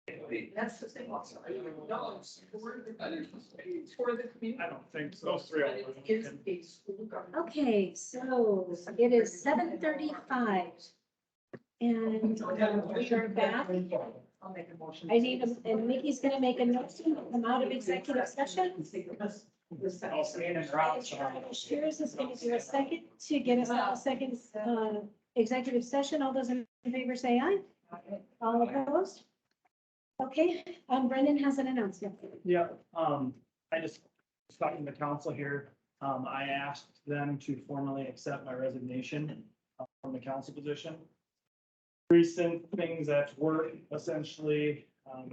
That's the thing. Also, no, it's for the community. I don't think so. Those three. But it is a school government. Okay, so it is 7:35. And we are back. I'll make a motion. I need, and Mickey's gonna make a note to come out of executive session. I'll stand in route. Shares is gonna do a second to get us out of second, executive session. All those in favor say aye. All opposed? Okay, Brendan has an announcement. Yeah, I just was talking to council here. I asked them to formally accept my resignation from the council position. Recent things at work essentially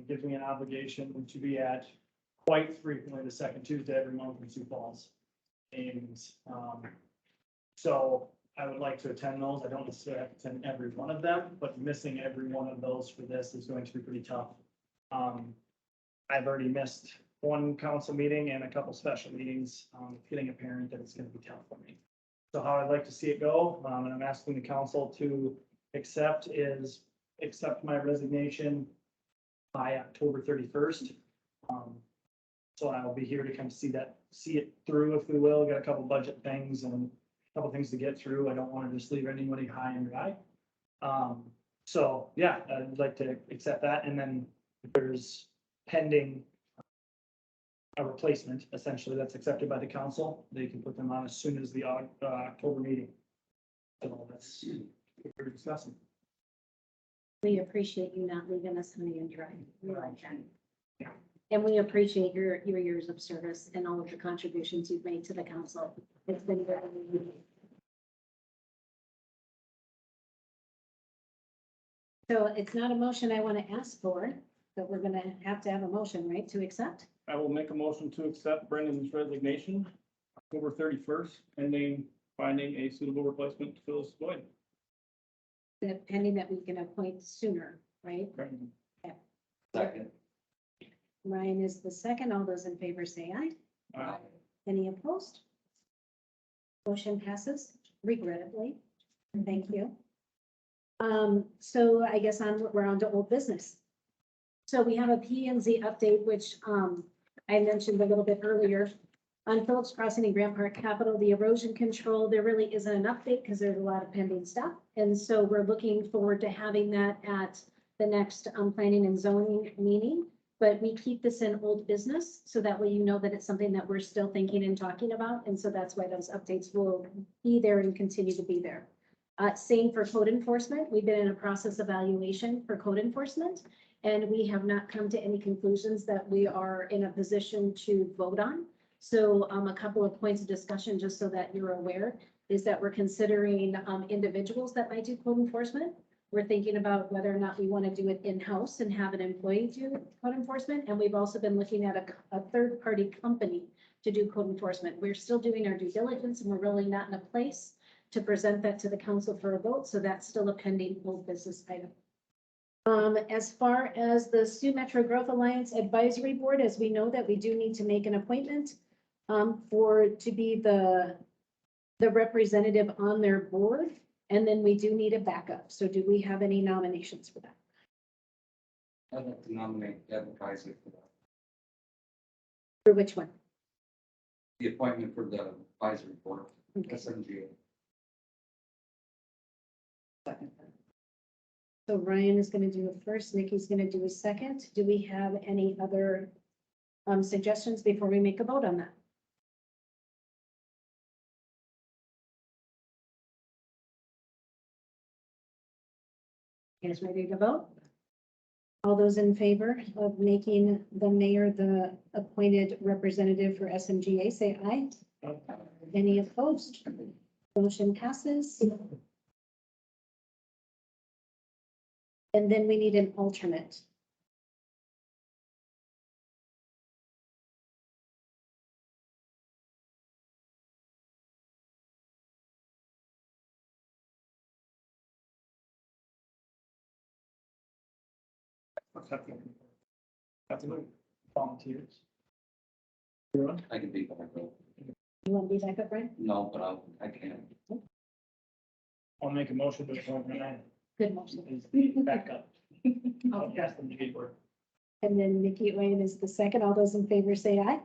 gives me an obligation to be at quite frequently the second Tuesday every month in Sioux Falls. And so I would like to attend those. I don't necessarily have to attend every one of them, but missing every one of those for this is going to be pretty tough. I've already missed one council meeting and a couple special meetings. It's getting apparent that it's gonna be tough for me. So how I'd like to see it go, and I'm asking the council to accept my resignation by October 31st. So I'll be here to kind of see it through, if we will. Got a couple budget things and a couple things to get through. I don't want to just leave anybody high and dry. So yeah, I'd like to accept that, and then if there's pending a replacement, essentially, that's accepted by the council, they can put them on as soon as the October meeting. So that's what we're discussing. We appreciate you not leaving us high and dry. We like that. Yeah. And we appreciate your years of service and all of the contributions you've made to the council. It's been very. So it's not a motion I want to ask for, but we're gonna have to have a motion, right, to accept? I will make a motion to accept Brendan's resignation, October 31st, pending finding a suitable replacement to fill this void. That pending that we can appoint sooner, right? Second. Ryan is the second. All those in favor say aye. Aye. Any opposed? Motion passes regrettably. Thank you. So I guess we're on to old business. So we have a P and Z update, which, I mentioned a little bit earlier. On Phillips Crossing and Grant Park Capital, the erosion control, there really isn't an update because there's a lot of pending stuff. And so we're looking forward to having that at the next, planning and zoning meeting. But we keep this in old business, so that way you know that it's something that we're still thinking and talking about. And so that's why those updates will be there and continue to be there. Same for code enforcement. We've been in a process evaluation for code enforcement, and we have not come to any conclusions that we are in a position to vote on. So a couple of points of discussion, just so that you're aware, is that we're considering individuals that might do code enforcement. We're thinking about whether or not we want to do it in-house and have an employee do code enforcement. And we've also been looking at a third-party company to do code enforcement. We're still doing our due diligence, and we're really not in a place to present that to the council for a vote. So that's still a pending old business item. As far as the Sioux Metro Growth Alliance Advisory Board, as we know that we do need to make an appointment to be the representative on their board. And then we do need a backup. So do we have any nominations for that? I'd like to nominate Deb Kaiser for that. For which one? The appointment for the advisory board, Okay. SMGA. So Ryan is going to do a first, Nikki's going to do a second. Do we have any other suggestions before we make a vote on that? You guys ready to vote? All those in favor of making the mayor the appointed representative for SMGA, say aye. Any opposed? Motion passes. And then we need an alternate. That's volunteers. I can be back up. You want to be back up, Brian? No, but I can. I'll make a motion to appoint Ryan Good motion. as the backup. I'll cast them to get work. And then Nikki Wayne is the second. All those in favor say aye.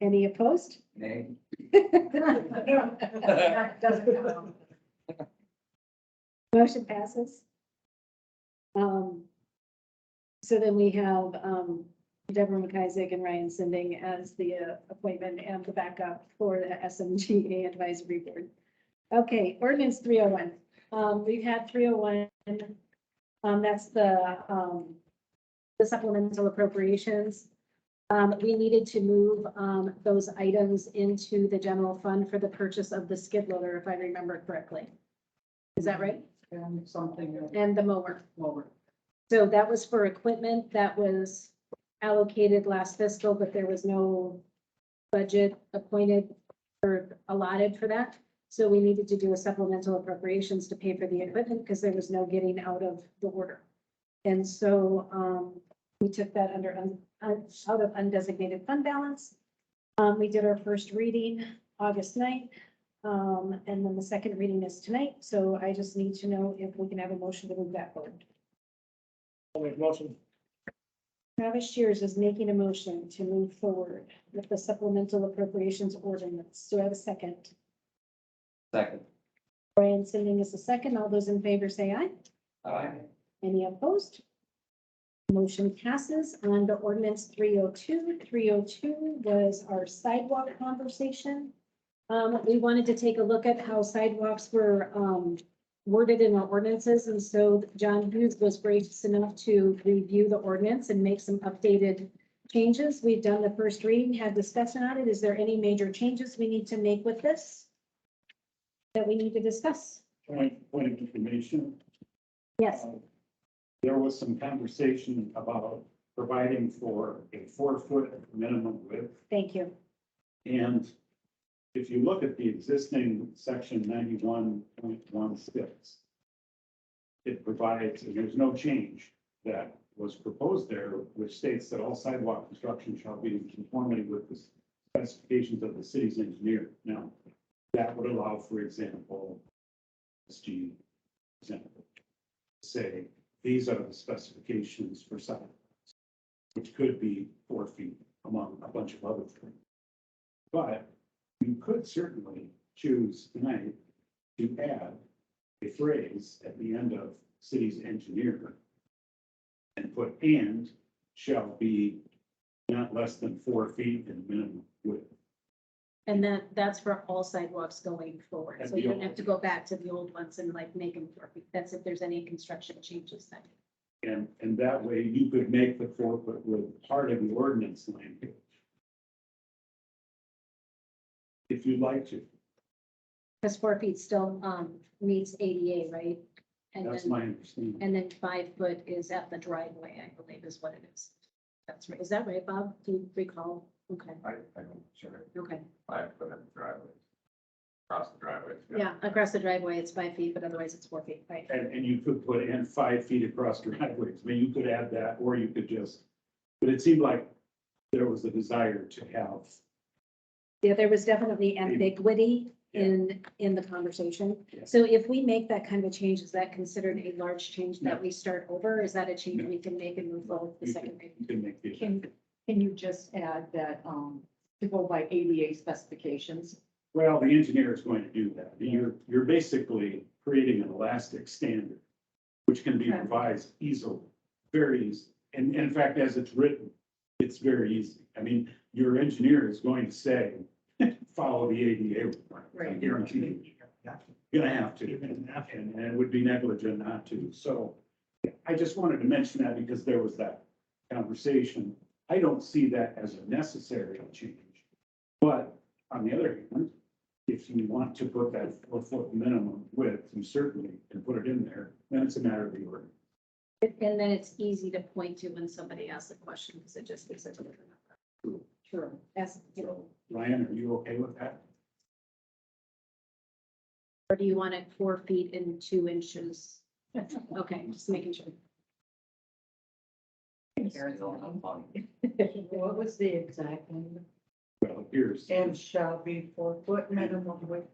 Any opposed? Nay. That doesn't count. Motion passes. So then we have, Deborah McIsaac and Ryan Sinding as the appointment and the backup for the SMGA Advisory Board. Okay, ordinance 301. We've had 301. That's the supplemental appropriations. We needed to move, those items into the general fund for the purchase of the skid loader, if I remember correctly. Is that right? And something And the mower. lower. So that was for equipment that was allocated last fiscal, but there was no budget appointed or allotted for that. So we needed to do a supplemental appropriations to pay for the equipment because there was no getting out of the order. And so, we took that under, out of undesignated fund balance. We did our first reading August 9th. And then the second reading is tonight. So I just need to know if we can have a motion to move that forward. I'll make a motion. Travis Shears is making a motion to move forward with the supplemental appropriations ordinance. Do I have a second? Second. Brian Sinding is the second. All those in favor say aye. Aye. Any opposed? Motion passes. On to ordinance 302. 302 was our sidewalk conversation. We wanted to take a look at how sidewalks were, worded in our ordinances. And so John Hughes was gracious enough to review the ordinance and make some updated changes. We've done the first reading, had discussion on it. Is there any major changes we need to make with this that we need to discuss? Point of information. Yes, There was some conversation about providing for a 4-foot minimum width. thank you. And if you look at the existing section 91.16, it provides, and there's no change that was proposed there, which states that all sidewalk construction shall be in conformity with the specifications of the city's engineer. Now, that would allow, for example, say, these are the specifications for sidewalks, which could be 4 feet among a bunch of other things. But you could certainly choose tonight to add a phrase at the end of city's engineer and put and shall be not less than 4 feet in minimum width. And that's for all sidewalks going forward. At So the you don't old- have to go back to the old ones and like make them 4 feet. That's if there's any construction changes then. And that way you could make the 4-foot width part of the ordinance language. If you'd like to, Because 4 feet still, meets ADA, right? And that's then, my understanding. and then 5 foot is at the driveway, I believe is what it is. That's right. Is that right, Bob? Do you recall? Okay, I'm sure. okay. 5 foot in the driveway. Across the driveway. Yeah, across the driveway, it's 5 feet, but otherwise it's 4 feet, right? And you could put in 5 feet across driveways. I mean, you could add that, or you could just, but it seemed like there was a desire to have. Yeah, there was definitely ambiguity in the conversation. Yeah. So if we make that kind of a change, is that considered a large change that we start over? Is that a change No. we can make and move forward with the You second can, reading? you can make the. Can you just add that, to go by ADA specifications? Well, the engineer is going to do that. You're basically creating an elastic standard, which can be Okay. revised easily, very easy. And in fact, as it's written, it's very easy. I mean, your engineer is going to say, follow the ADA requirements. I Right. guarantee you. You're gonna have to, and it would be negligent not to. So I just wanted to mention that because there was that conversation. I don't see that as a necessary change. But on the other hand, if you want to put that 4-foot minimum width, you certainly can put it in there. Then it's a matter of the order. And then it's easy to point to when somebody asks a question, because it just gives it a different number. Sure. As, you know, Ryan, are you okay with that? or do you want it 4 feet and 2 inches? Okay, just making sure. What was the exact one? Well, here's, And shall be 4 foot minimum width.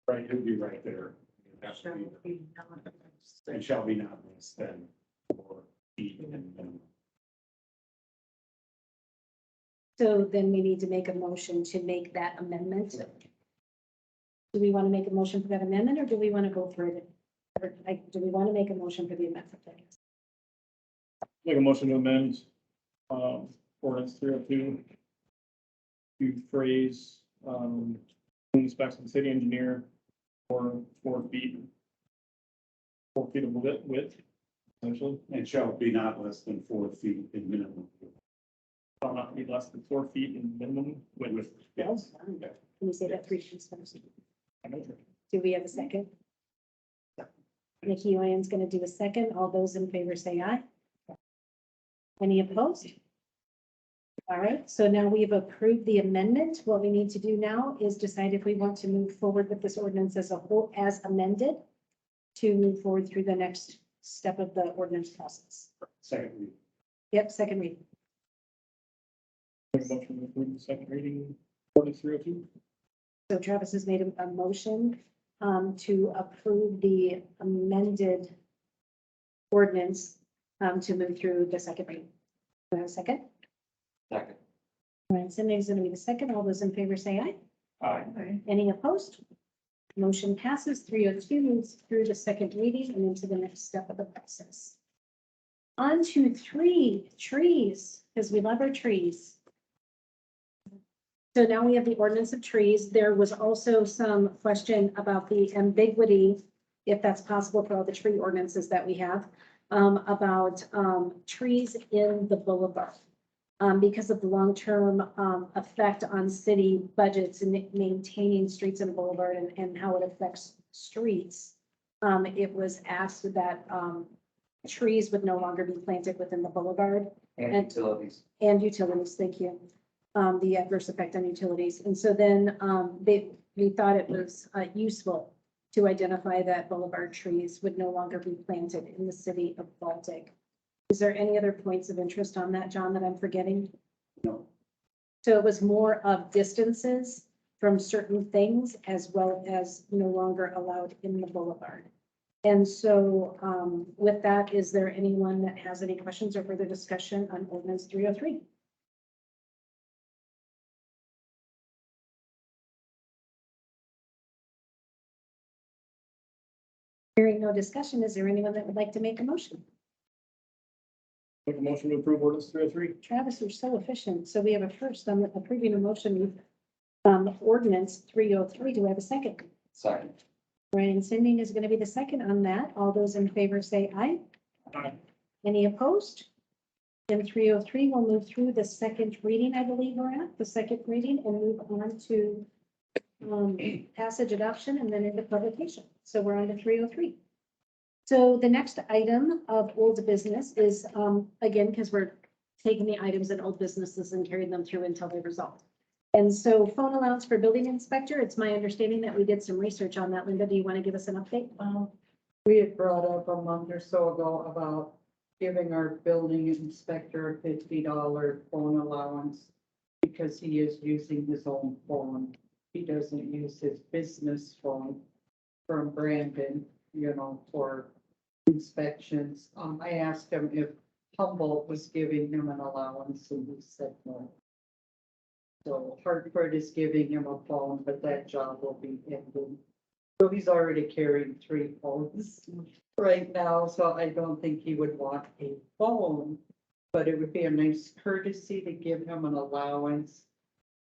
right, it'll be right there. It has to Shall be- be not. And shall be not less than 4 feet in minimum. So then we need to make a motion to make that amendment. Do we want to make a motion for that amendment or do we want to go through it? Or like, do we want to make a motion for the amendment? Make a motion to amend, ordinance 302 to phrase, specs of the city engineer for 4 feet. 4 feet of width, essentially, And shall be not less than 4 feet in minimum. shall not be less than 4 feet in minimum width. With, Yes. Can you say that 3 times first? I measure. Do we have a second? Nikki Ryan's going to do a second. All those in favor say aye. Any opposed? All right, so now we've approved the amendment. What we need to do now is decide if we want to move forward with this ordinance as a whole, as amended, to move forward through the next step of the ordinance process. secondly, Yep, second reading. Make a motion to approve the second reading, ordinance 302. So Travis has made a motion to approve the amended ordinance to move through the second reading. Do I have a second? Second. Ryan Sending is going to be the second. All those in favor say aye. Aye. Any opposed? Motion passes 302, moves through the second reading and into the next step of the process. On to trees, because we love our trees. So now we have the ordinance of trees. There was also some question about the ambiguity, if that's possible for all the tree ordinances that we have, about trees in the boulevard. Because of the long-term effect on city budgets and maintaining streets and boulevard and how it affects streets. It was asked that trees would no longer be planted within the boulevard And And- utilities. and utilities, thank you. The adverse effect on utilities. And so then we thought it was useful to identify that boulevard trees would no longer be planted in the city of Baltic. Is there any other points of interest on that, John, that I'm forgetting? no, So it was more of distances from certain things as well as no longer allowed in the boulevard. And so with that, is there anyone that has any questions or further discussion on ordinance 303? Hearing no discussion, is there anyone that would like to make a motion? Make a motion to approve ordinance 303. Travis, you're so efficient. So we have a first on approving a motion, ordinance 303. Do we have a second? Second. Ryan Sending is going to be the second on that. All those in favor say aye. Aye. Any opposed? In 303, we'll move through the second reading, I believe we're at, the second reading, and move on to passage adoption and then into publication. So we're on to 303. So the next item of old business is, again, because we're taking the items in old businesses and carrying them through until they're resolved. And so phone allowance for building inspector, it's my understanding that we did some research on that. Linda, do you want to give us an update? We had brought up a month or so ago about giving our building inspector a $50 phone allowance because he is using his own phone. He doesn't use his business phone from Brandon, for inspections. I asked him if Humboldt was giving him an allowance and he said no. So Hartford is giving him a phone, but that job will be ending. So he's already carrying 3 phones right now, so I don't think he would want a phone. But it would be a nice courtesy to give him an allowance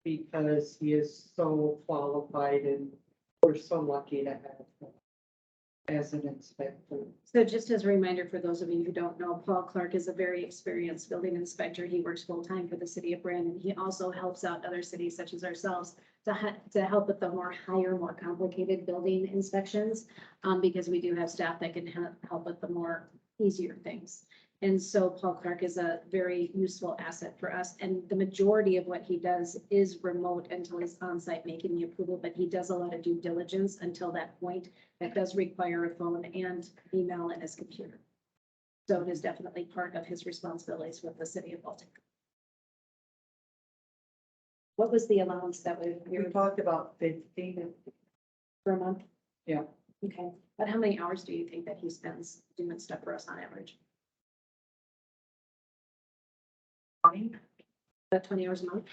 because he is so qualified and we're so lucky to have him as an inspector. So just as a reminder for those of you who don't know, Paul Clark is a very experienced building inspector. He works full-time for the city of Brandon. He also helps out other cities such as ourselves to help with the more complicated building inspections, because we do have staff that can help with the more easier things. And so Paul Clark is a very useful asset for us. And the majority of what he does is remote until he's on site making the approval, but he does a lot of due diligence until that point. That does require a phone and email and his computer. So it is definitely part of his responsibilities with the city of Baltic. What was the allowance that we We were talked about 50. for a month? Yeah. Okay, but how many hours do you think that he spends doing stuff for us on average? About 20 hours a month.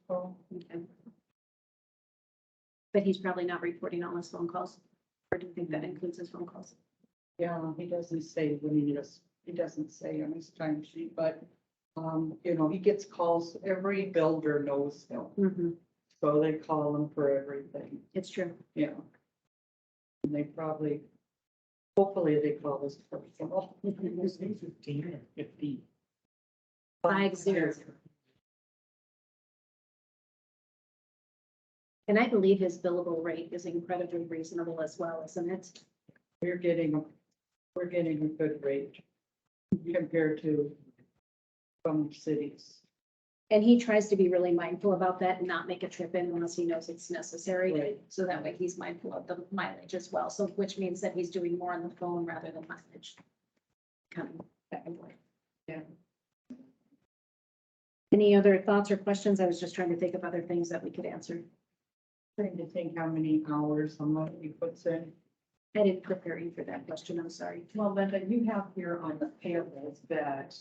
So, Okay. But he's probably not reporting all his phone calls. Or do you think that includes his phone calls? yeah, he doesn't say when he doesn't say on his time sheet, but, you know, he gets calls, every builder knows him. Mm-hmm. So they call him for everything, It's true. yeah. And they probably, hopefully they call us personal. 15 or 50. 50. And I believe his billable rate is incredibly reasonable as well, isn't it? We're getting a good rate compared to some cities. And he tries to be really mindful about that and not make a trip in unless he knows it's necessary. Right. So that way he's mindful of the mileage as well. So which means that he's doing more on the phone rather than mileage. Coming back and forth. Yeah. Any other thoughts or questions? I was just trying to think of other things that we could answer. Trying to think how many hours someone he puts in. I didn't prepare you for that question. I'm sorry. Well, Linda, you have here on the payables that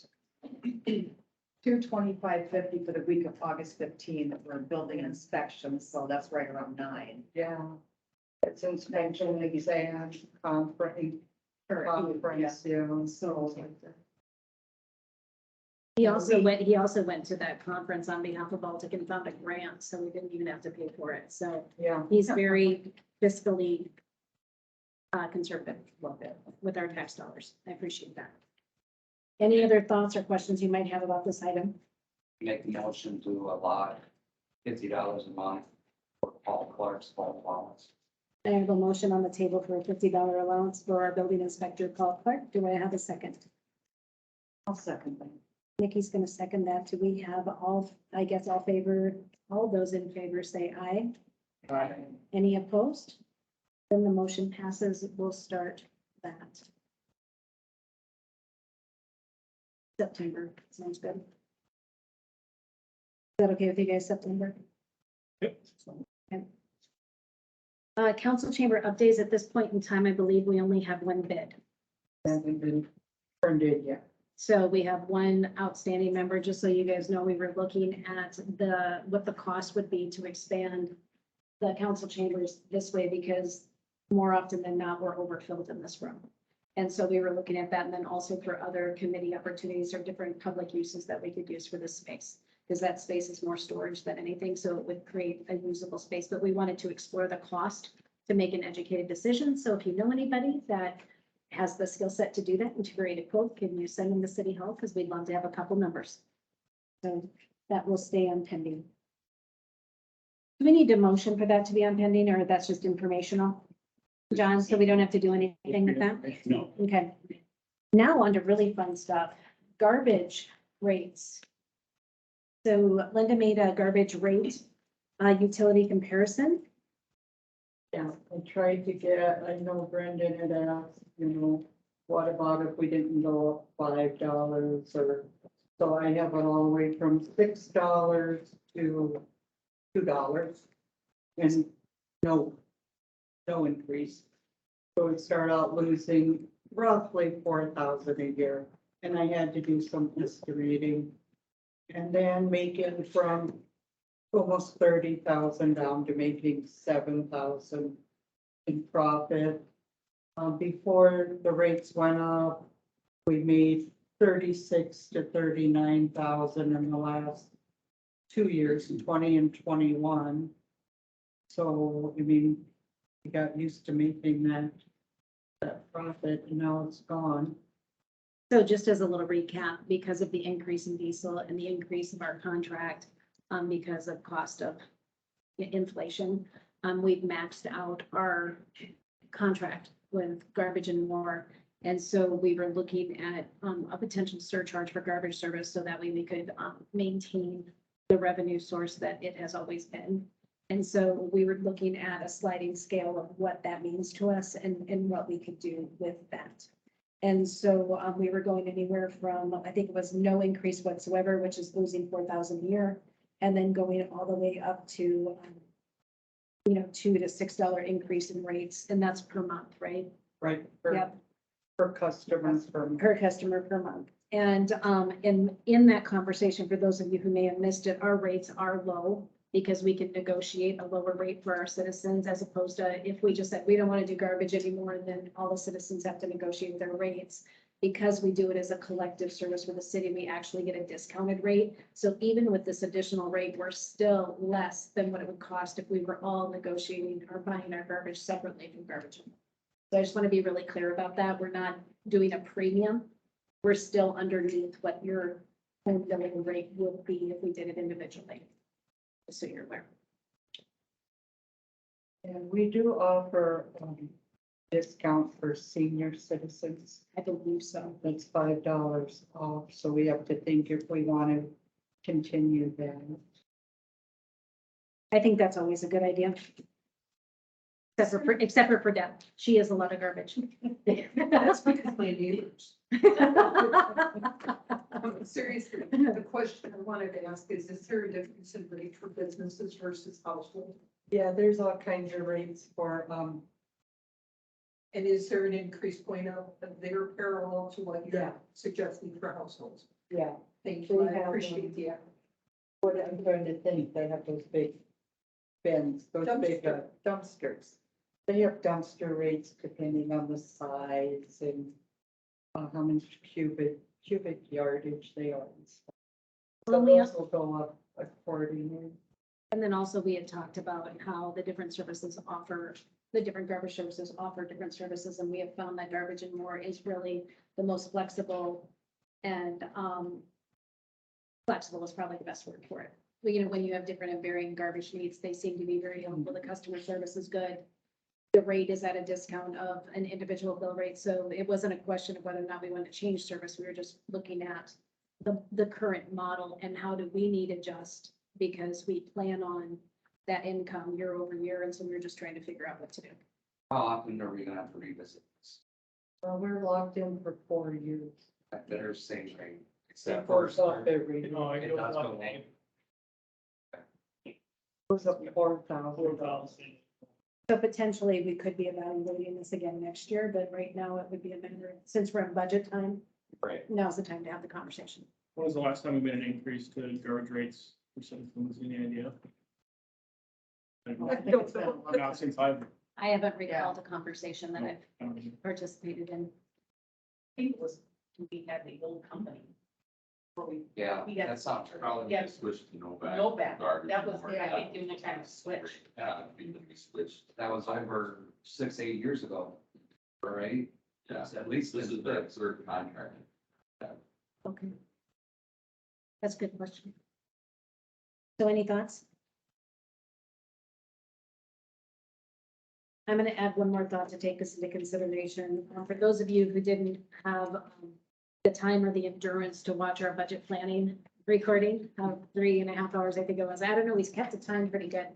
225.50 for the week of August 15 that we're building an inspection, so that's right around 9. Yeah. It's inspection, exam, conference, yeah. So He also went to that conference on behalf of Baltic and found a grant, so we didn't even have to pay for it. So Yeah, he's very fiscally conservative with our tax dollars. I appreciate that. Any other thoughts or questions you might have about this item? Make a motion to allot $50 a month for Paul Clark's phone allowance. I have a motion on the table for a $50 allowance for our building inspector, Paul Clark. Do I have a second? I'll second that. Nikki's gonna second that. Do we have all favor, all those in favor say aye. Any opposed? Then the motion passes. We'll start that. September, sounds good. Is that okay with you guys, September? Yep. Council chamber updates. At this point in time, I believe we only have one bid. hasn't been turned in yet. So we have one outstanding member, just so you guys know, we were looking at what the cost would be to expand the council chambers this way, because more often than not, we're overfilled in this room. And so we were looking at that, and then also for other committee opportunities or different public uses that we could use for this space. Because that space is more storage than anything, so it would create a usable space, but we wanted to explore the cost to make an educated decision. So if you know anybody that has the skill set to do that and to create a quote, can you send them to City Hall? Because we'd love to have a couple numbers. So that will stay on pending. Do we need a motion for that to be on pending, or that's just informational? John, so we don't have to do anything with that? No, Okay. Now on to really fun stuff, garbage rates. So Linda made a garbage rate, utility comparison. Yeah, I tried to get, I know Brendan had asked, you know, what about if we didn't go up $5 or, so I have it all the way from $6 to $2. And no increase. So we start out losing roughly 4,000 a year, and I had to do some estimating. And then making from almost 30,000 down to making 7,000 in profit. Before the rates went up, we made 36 to 39,000 in the last 2 years, 20 and 21. So, I mean, we got used to making that profit, and now it's gone. So just as a little recap, because of the increase in diesel and the increase of our contract, because of cost of inflation, we've maxed out our contract with Garbage and More. And so we were looking at a potential surcharge for garbage service so that way we could maintain the revenue source that it has always been. And so we were looking at a sliding scale of what that means to us and what we could do with that. And so we were going anywhere from, I think it was no increase whatsoever, which is losing 4,000 a year, and then going all the way up to, $2 to $6 increase in rates, and that's per month, right? Right. Yep. Per customer, Per customer per month. And in that conversation, for those of you who may have missed it, our rates are low because we can negotiate a lower rate for our citizens as opposed to if we just said, we don't want to do garbage anymore, then all the citizens have to negotiate their rates. Because we do it as a collective service for the city, we actually get a discounted rate. So even with this additional rate, we're still less than what it would cost if we were all negotiating or buying our garbage separately from garbage. So I just want to be really clear about that. We're not doing a premium. We're still underneath what your home billing rate would be if we did it individually. Just so you're aware. And we do offer, discount for senior citizens. I believe so. That's $5 off, so we have to think if we want to continue that. I think that's always a good idea. Except for Deb. She has a lot of garbage. That's because my neighbors. Seriously, the question I wanted to ask is there a difference in rate for businesses versus household? Yeah, there's all kinds of rates for, And is there an increase point out that they're parallel to what Yeah. you're suggesting for households? yeah, Thank We you, I have, appreciate the. what I'm trying to think, they have those big bins, those big dumpsters. They have dumpster rates depending on the size and how much cubic yardage they are. and stuff. So Well, we those will go up accordingly. And then also we had talked about how the different services offer, the different garbage services offer different services. And we have found that Garbage and More is really the most flexible and flexible is probably the best word for it. Well, when you have different and varying garbage needs, they seem to be very helpful. The customer service is good. The rate is at a discount of an individual bill rate. So it wasn't a question of whether or not we want to change service. We were just looking at the current model and how do we need to adjust because we plan on that income year over year. And so we were just trying to figure out what to do. How often are we gonna have to revisit this? Well, we're locked in for 4 years. At their same rate, It except for. goes up every year. No, It does go up. Goes up 4,000. 4,000. So potentially we could be evaluating this again next year, but right now it would be a matter, since we're in budget time, Right. now's the time to have the conversation. When was the last time we made an increase to garbage rates for citizens? Any idea? I think it's been- Not since I've. I haven't recalled a conversation that I've I don't know. participated in. I think it was, we had the old company. Where we, Yeah, We got- that sounds right. Probably Yeah. just switched to no back. no back, Garbage that was, more. I think, given the time to switch. Yeah, because we switched. That was over 6, 8 years ago, right? Yeah, At least this is the the third contract. Okay. That's a good question. So any thoughts? I'm going to add one more thought to take this into consideration. For those of you who didn't have the time or the endurance to watch our budget planning recording, 3.5 hours, I think it was. I don't know, we kept the time pretty good.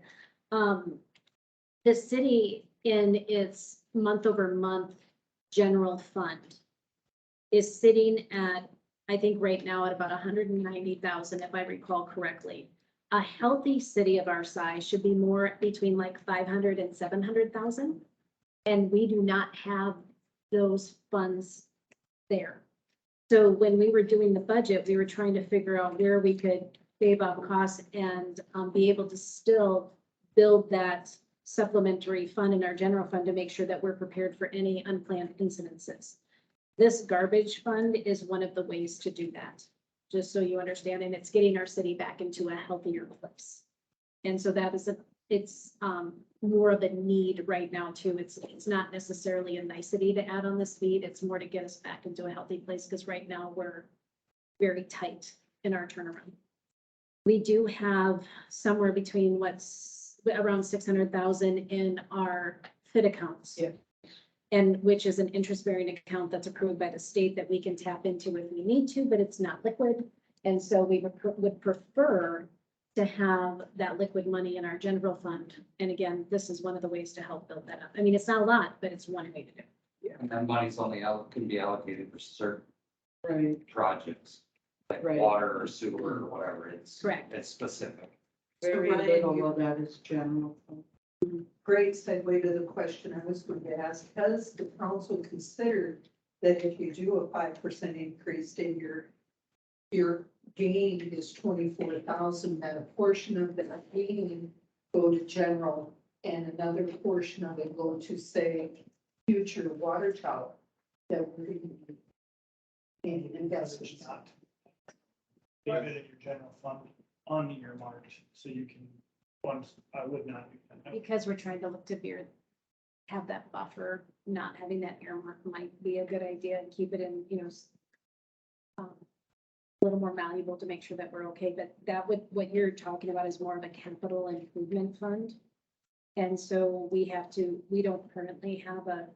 The city in its month over month general fund is sitting at, I think right now at about 190,000, if I recall correctly. A healthy city of our size should be more between like 500 and 700,000. And we do not have those funds there. So when we were doing the budget, we were trying to figure out where we could save off costs and be able to still build that supplementary fund in our general fund to make sure that we're prepared for any unplanned incidences. This garbage fund is one of the ways to do that, just so you understand, and it's getting our city back into a healthier place. And so that is it's more of a need right now too. It's not necessarily a nicety to add on the speed. It's more to get us back into a healthy place because right now we're very tight in our turnaround. We do have somewhere between around 600,000 in our FIT accounts. Yeah. And which is an interest-bearing account that's approved by the state that we can tap into if we need to, but it's not liquid. And so we would prefer to have that liquid money in our general fund. And again, this is one of the ways to help build that up. I mean, it's not a lot, but it's one way to do it. And that money's only can be allocated for certain Right, projects, like Right. water or sewer or whatever. It's. Correct. It's specific. very Ryan, little you- of that is general. Great segue to the question I was going to ask. Has the council considered that if you do a 5% increase in your gain is 24,000, that a portion of that gain go to general and another portion of it go to, say, future water tower that we're going to in investments. Leave it in your general fund unearmarked, so you can, once, I would not do that. Because we're trying to look to have that buffer, not having that earmark might be a good idea and keep it in, a little more malleable to make sure that we're okay, but what you're talking about is more of a capital improvement fund. And so we don't currently have a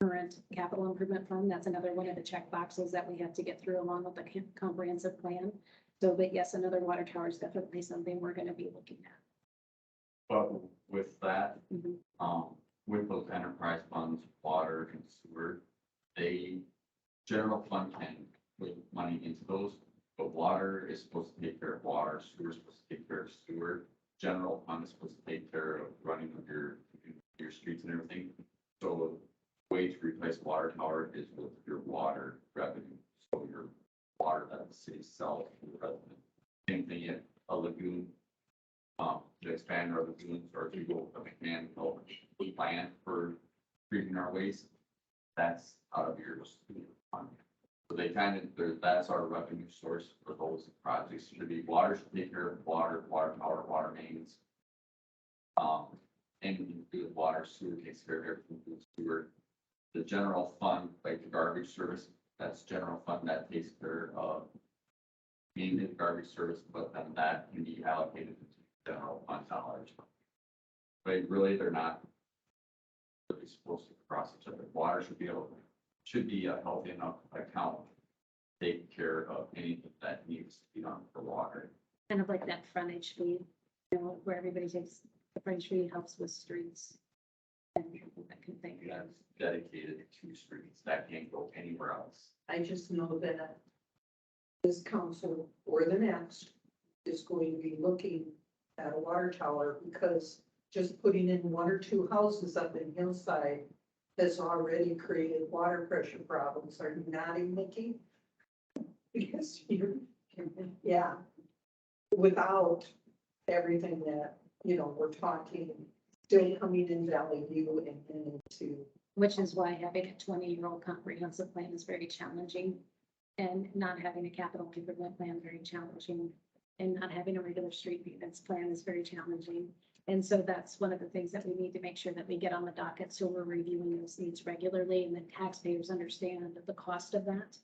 current capital improvement fund. That's another one of the check boxes that we have to get through along with the comprehensive plan. So, but yes, another water tower is definitely something we're gonna be looking at. But with that, Mhm. with those enterprise funds, water and sewer, general fund can put money into those, but water is supposed to take care of water, sewer is supposed to take care of sewer. General fund is supposed to take care of running of your streets and everything. So the way to replace water tower is with your water revenue, so your water that the city sells to the resident. Same thing in a lagoon. To expand our lagoons or to go a mechanical plant for treating our waste, that's out of your sewer fund. So they that's our revenue source for those projects. Should be water should take care of water tower, water mains. Anything to do with water, sewer takes care of everything with sewer. The general fund, like the garbage service, that's general fund that takes care of mainly the garbage service, but then that can be allocated to general fund dollars. But really, they're not really supposed to cross each other. Water should be a healthy enough account to take care of anything that needs to be done for water. Kind of like that frontage fee, where everybody takes, the frontage fee helps with streets. And that kind of thing. That's dedicated to streets that can't go anywhere else. I just know that this council or the next is going to be looking at a water tower because just putting in one or two houses up in Hillside has already created water pressure problems. Are you nodding, Mickey? Because yeah, without everything that, we're talking, still coming in Valley View and then into. Which is why having a 20-year-old comprehensive plan is very challenging. And not having a capital improvement plan, very challenging. And not having a regular street maintenance plan is very challenging. And so that's one of the things that we need to make sure that we get on the docket. So we're reviewing those needs regularly and the taxpayers understand the cost of that.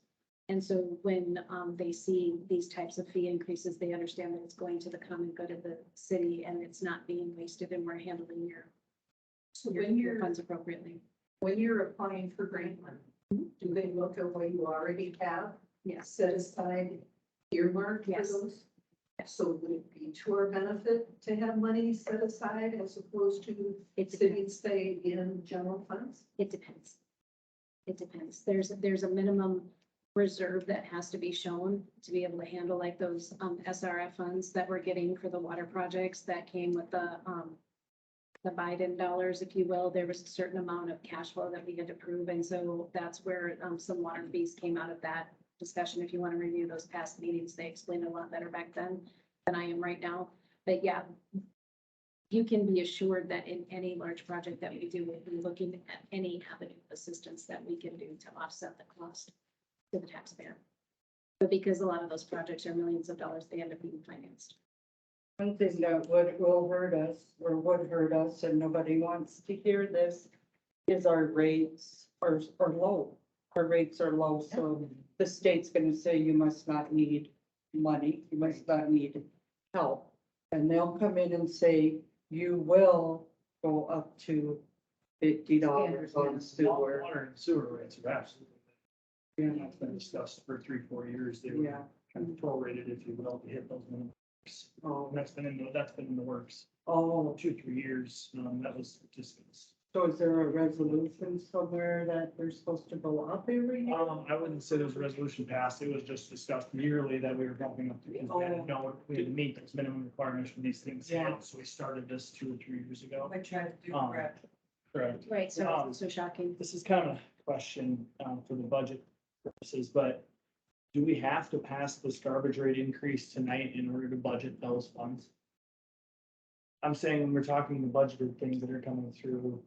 And so when they see these types of fee increases, they understand that it's going to the common good of the city and it's not being wasted and we're handling your funds appropriately. When you're applying for grant money, do they look at what you already have? Yes. Set aside earmarked for Yes. those? So would it be to our benefit to have money set aside as opposed to It sitting, depends. say, in general funds? It depends. It depends. There's a minimum reserve that has to be shown to be able to handle like those SRF funds that we're getting for the water projects that came with the Biden dollars, if you will. There was a certain amount of cash flow that we had to prove. And so that's where some water fees came out of that discussion. If you want to review those past meetings, they explained a lot better back then than I am right now. But yeah, you can be assured that in any large project that we do, we'll be looking at any avenue of assistance that we can do to offset the cost to the taxpayer. But because a lot of those projects are millions of dollars, they end up being financed. One thing that will hurt us, or would hurt us, and nobody wants to hear this, is our rates are low. Our rates are low, so the state's gonna say you must not need money, you must not need help. And they'll come in and say, you will go up to $50 on sewer. Water and sewer rates are absolutely. Yeah. That's been discussed for 3-4 years. They were Yeah. kind of prorated, if you will, to hit those minimums. Oh, And that's been in the works. oh, 2-3 years. That was discussed. so is there a resolution somewhere that they're supposed to go up every year? I wouldn't say there was a resolution passed. It was just discussed yearly that we were bumping up because we had to know we had to meet those minimum requirements for these things. Yeah. So we started this 2 or 3 years ago. I tried to do Correct. Right, so Um, it's so shocking. This is kind of a question, for the budget purposes, but do we have to pass this garbage rate increase tonight in order to budget those funds? I'm saying when we're talking the budgeted things that are coming through,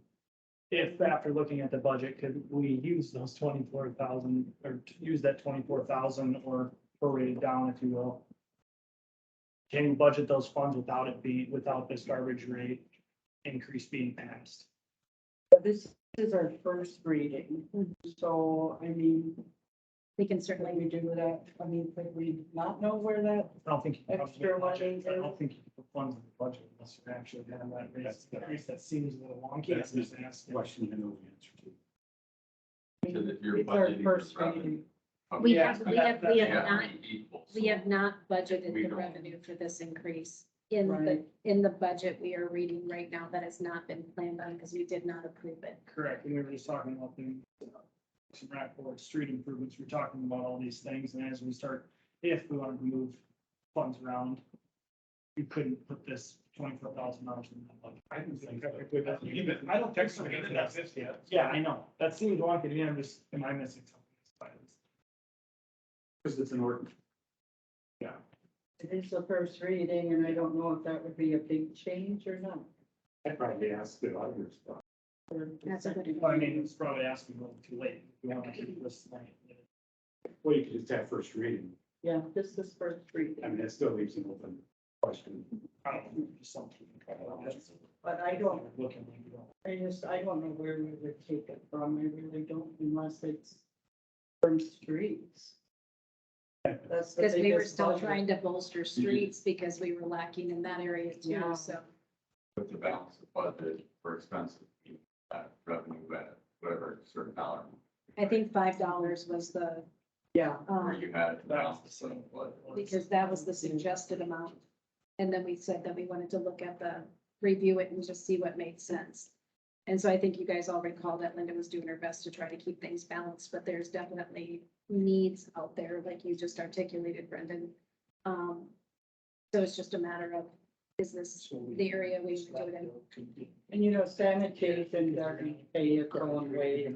if after looking at the budget, could we use those 24,000 or use that 24,000 or prorate it down, if you will? Can you budget those funds without this garbage rate increase being passed? This is our first reading, so, I mean, We can can certainly, we do that? I mean, could we not know where that? I don't think you can Extra budget, money I don't think you can put funds in the budget unless you're actually having that raise, that seems a little wonky. That's I'm just the asking. question I know the answer to. Because if you're It's our budgeting first for revenue, reading. we Yeah, have, that- we have yeah, not, equal, we so have not budgeted We the don't. revenue for this increase. In the, Right. in the budget we are reading right now, that has not been planned on because we did not approve it. Correct, and we were just talking about the some rack board, street improvements, we're talking about all these things, and as we start, if we wanted to move funds around, you couldn't put this $24,000 in that budget. I don't think I don't think so. Yeah, I know, that seems wonky to me, I'm just, am I missing something? because it's an ordinance. Yeah, It is the first reading, and I don't know if that would be a big change or not. I'd probably ask the others, but Or- That's a good. Well, I mean, it's probably asking a little too late, if we want to keep this tonight. well, you could just have first reading. Yeah, this is first I reading, mean, that still leaves an open question. I don't know, just something. but I don't, Looking like you don't. I don't know where we would take it from, I really don't, unless it's from streets. That's the Because we were biggest still budget. trying to bolster streets because we were lacking in that area Yeah. too, so. with the balance of budget for expenses, revenue at whatever certain dollar. I think $5 was the, Yeah, Where you had it That's balanced, the same. but because that was the suggested amount. And then we said that we wanted to look at review it and just see what made sense. And so I think you guys all recall that Linda was doing her best to try to keep things balanced, but there's definitely needs out there, like you just articulated, Brendan. So it's just a matter of, is this the area we should do it in? and you know, sanitation doesn't pay its own way.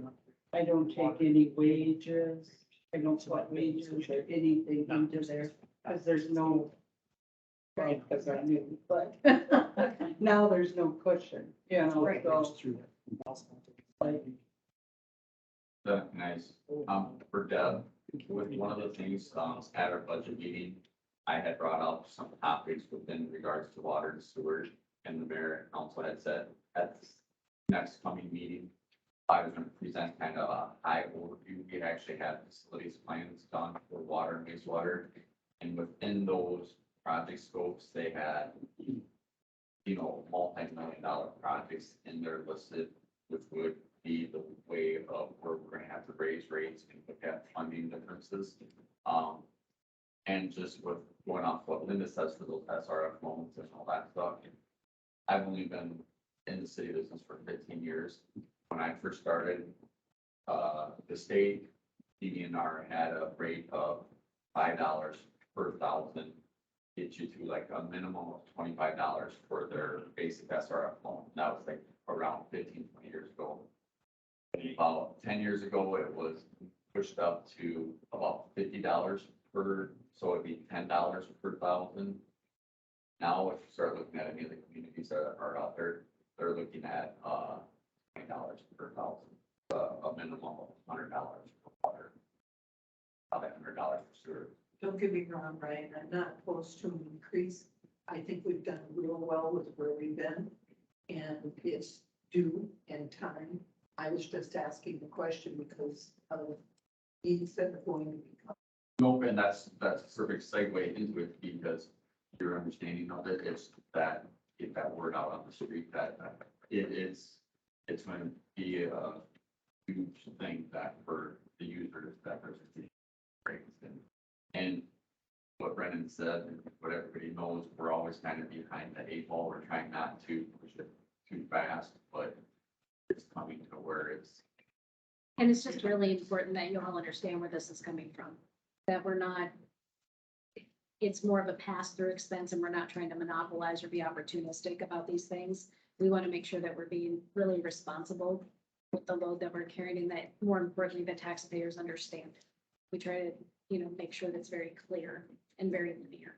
I don't take any wages, I don't put wages or anything into there, because there's no. Right, because I knew, but now there's no cushion, you know, Right. so like, nice. For Deb, with one of the things, at our budget meeting, I had brought up some topics within regards to water and sewer, and the mayor and council had said at this next coming meeting, I was gonna present kind of a high overview. We actually had facilities plans done for water and wastewater. And within those project scopes, they had, you know, multi-million-dollar projects in there listed, which would be the way of where we're gonna have to raise rates and look at funding differences. And just with going off what Linda says for those SRF loans and all that stuff. I've only been in the city business for 15 years. When I first started, the state DNR had a rate of $5 per thousand. Get you to like a minimum of $25 for their basic SRF loan. That was like around 15, 20 years ago. About 10 years ago, it was pushed up to about $50 per, so it'd be $10 per thousand. Now, if you start looking at any of the communities that are out there, they're looking at $20 per thousand, a minimum of $100 for water. About $100 for sewer. Don't get me wrong, Brian, I'm not opposed to an increase. I think we've done real well with where we've been. And it's due and time. I was just asking the question because of needs that are going to become. Nope, and that's a perfect segue into it because your understanding of it is that, get that word out on the street, that it's going to be a huge thing that for the users that there's raised. And what Brennan said, and what everybody knows, we're always kind of behind the eight ball. We're trying not to push it too fast, but it's coming to where it's. And it's just really important that you all understand where this is coming from, that we're not, it's more of a pass-through expense and we're not trying to monopolize or be opportunistic about these things. We want to make sure that we're being really responsible with the load that we're carrying and that more importantly, the taxpayers understand. We try to, make sure that's very clear and very linear.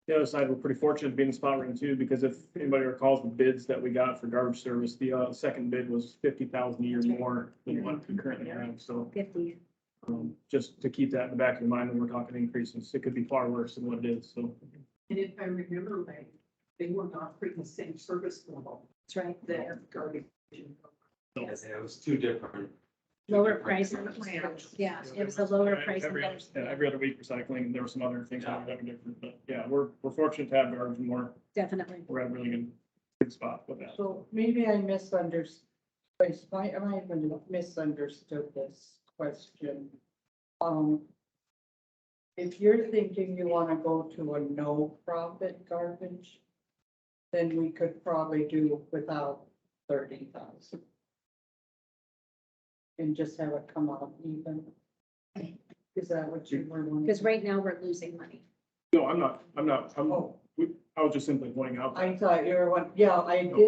The other side, we're pretty fortunate to be in the spot we're in too, because if anybody recalls the bids that we got for garbage service, the second bid was 50,000 a year more than what we currently have, so. 50. Just to keep that in the back of your mind when we're talking increases, it could be far worse than what it is, so. And if I remember right, they were not offering the same service level That's right. that garbage. Yes. It was two different. Lower price. Yeah, it was a lower price. Every, and better- every other week recycling, there were some other things that were different, but yeah, we're fortunate to have garbage more. Definitely. We're at a really good spot with that. So maybe I misunderstood, I even misunderstood this question. If you're thinking you wanna go to a no profit garbage, then we could probably do without 30,000. And just have it come out even. Is that what you were wanting? Because right now we're losing money. No, I'm not, Oh, I was just simply pointing out. I thought you were one, yeah, I Okay.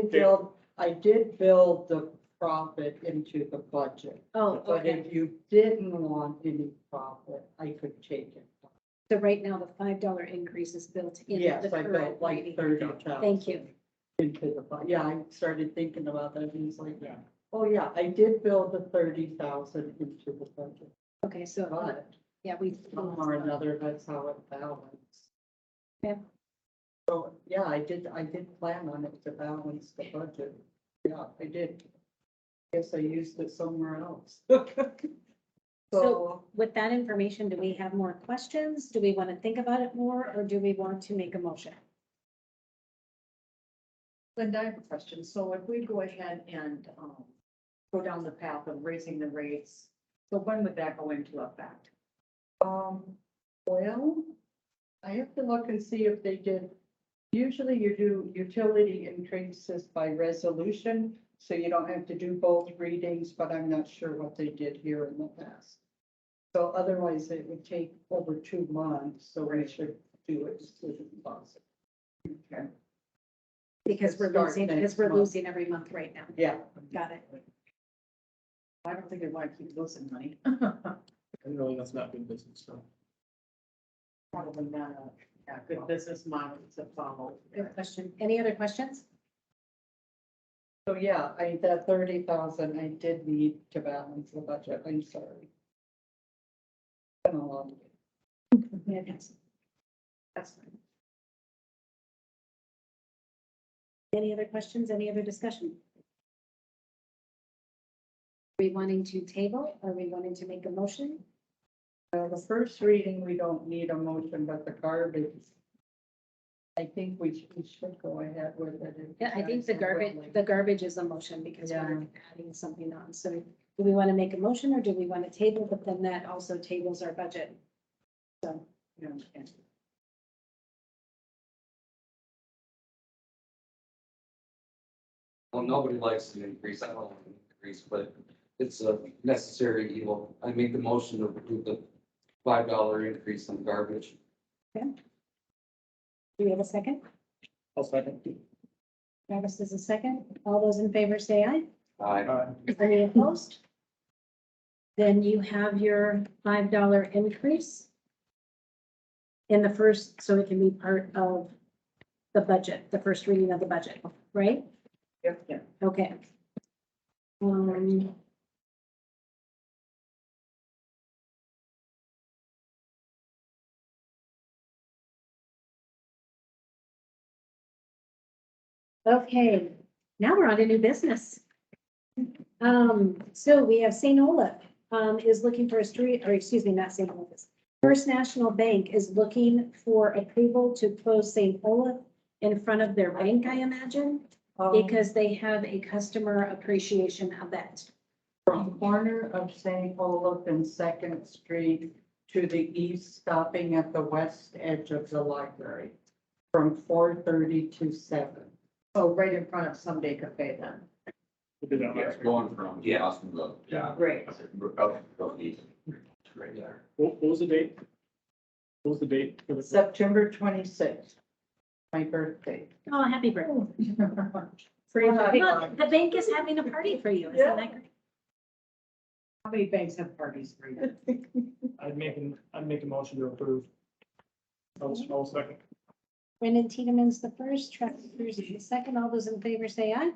did build the profit into the budget. Oh, But okay. if you didn't want any profit, I could take it. So right now the $5 increase is built in. Yes, the I current built like rating. 30,000. Thank you. Into the, yeah, I started thinking about that, and it's like, Yeah. oh yeah, I did build the 30,000 into the budget. Okay, so, But yeah, we. somehow or another, that's how it balanced. Yeah. So, yeah, I did plan on it to balance the budget. Yeah, I did. Guess I used it somewhere else. So, With that information, do we have more questions? Do we want to think about it more, or do we want to make a motion? Linda, I have a question. So if we go ahead and, go down the path of raising the rates, so when would that go into effect? well, I have to look and see if they did. Usually you do utility increases by resolution, so you don't have to do both readings, but I'm not sure what they did here in the past. So otherwise it would take over 2 months, so we should do it as soon as possible. Okay. Because we're Start losing, next because we're month. losing every month right now. Yeah, Got it. I don't think I want to keep losing money. And really, that's not good business, so. Probably not a good business model to follow. Good question. Any other questions? so yeah, that 30,000, I did need to balance the budget, I'm sorry. Been a long day. Yes. That's fine. Any other questions? Any other discussion? Are we wanting to table? Are we wanting to make a motion? The first reading, we don't need a motion, but the garbage, I think we should go ahead with it. if Yeah, I you think guys are willing. the garbage is a motion because we're Yeah. adding something on. So do we want to make a motion or do we want to table? But then that also tables our budget. So, You understand? Well, nobody likes an increase. I don't want an increase, but it's a necessary evil. I make the motion to approve the $5 increase on garbage. do we have a second? I'll second. Travis is a second. All those in favor say aye. I Any opposed? Then you have your $5 increase in the first, so it can be part of the budget, the first reading of the budget, right? Yep, yeah. Okay. Okay, now we're on to new business. So we have St. Olaf, is looking for a street, or excuse me, not St. Olaf. First National Bank is looking for approval to close St. Olaf in front of their bank, I imagine, because they have a customer appreciation event. From corner of St. Olaf and Second Street to the east, stopping at the west edge of the library from 4:30 to 7. So right in front of Someday Cafe then. We did that Yeah, last it's week. going from Dawsonville, yeah. Great. Go east. Right there. What was the date? What was the date for the? September 26th, my birthday. Oh, happy birthday. Look, the bank is having a party for you, isn't that great? How many banks have parties for you? I'd make a motion to approve. I'll second. Brendan Tiedemann's the first, Travis Cruz is the second. All those in favor say aye.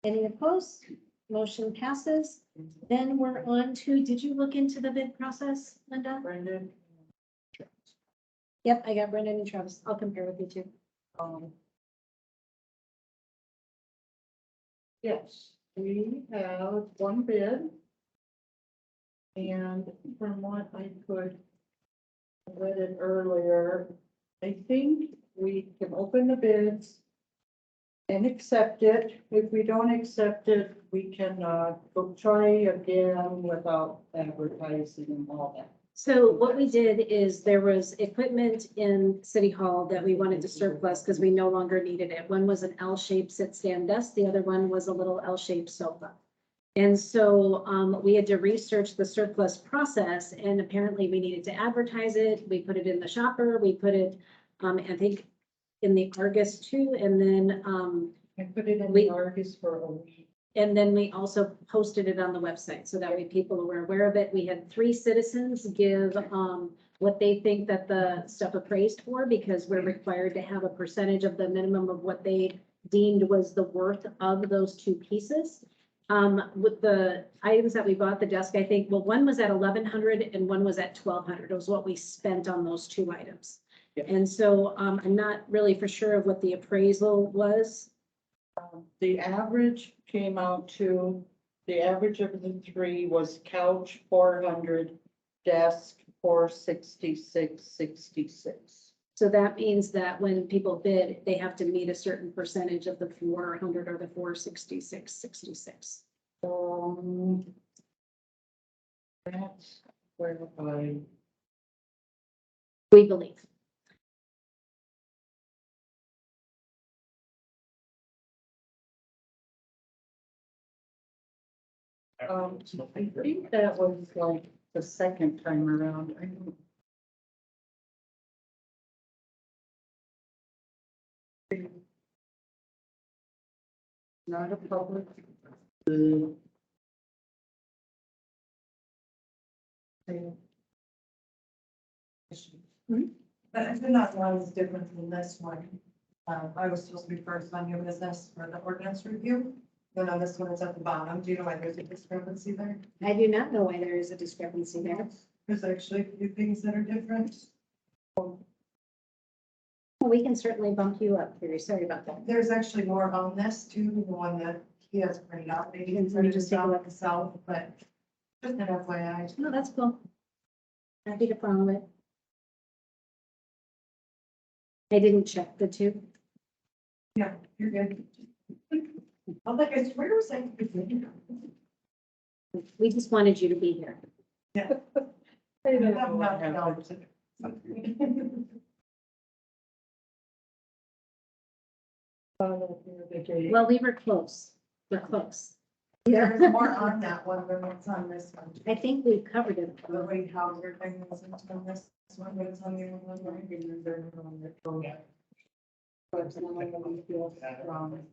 Any opposed? Motion passes. Then we're on to, did you look into the bid process, Linda? Brendan, Yep, I got Brendan and Travis. I'll compare with you too. yes, we have one bid. And from what I could, I read it earlier, I think we can open the bids and accept it. If we don't accept it, we can, go try again without advertising and all that. So what we did is there was equipment in City Hall that we wanted to surplus because we no longer needed it. One was an L-shaped sit-stand desk. The other one was a little L-shaped sofa. And so we had to research the surplus process, and apparently we needed to advertise it. We put it in the shopper, we put it, I think, in the Argus too, and then I put it in We- the Argus for a week. and then we also posted it on the website, so that way people were aware of it. We had 3 citizens give what they think that the stuff appraised for, because we're required to have a percentage of the minimum of what they deemed was the worth of those 2 pieces. With the items that we bought, the desk, I think, well, one was at 1,100 and one was at 1,200. It was what we spent on those 2 items. Yep. And so I'm not really for sure of what the appraisal was. The average came out to, the average of the 3 was couch 400, desk 466.66. So that means that when people bid, they have to meet a certain percentage of the 400 or the 466.66. That's where I, We believe. I think that was like the second time around. I don't. Not a public. But I did not know it was different than this one. I was supposed to be first on your business for the ordinance review. Then on this one, it's at the bottom. Do you know why there's a discrepancy there? I do not know why there is a discrepancy there. There's actually a few things that are different. We can certainly bump you up. Very sorry about that. There's actually more on this too, the one that he has printed out. Maybe Let it's me just take a down look. myself, but just an FYI. No, that's cool. Happy to follow it. I didn't check the 2. Yeah, you're good. I'm like, I swear it was like. We just wanted you to be here. Yeah. I don't know I'm what not happened. Well, we were close. We're close. There's more on that one than what's on this one. I think we covered it. The way Hauser thing wasn't on this one, but it's on the other one. I can remember on the phone. But then I'm gonna feel strong.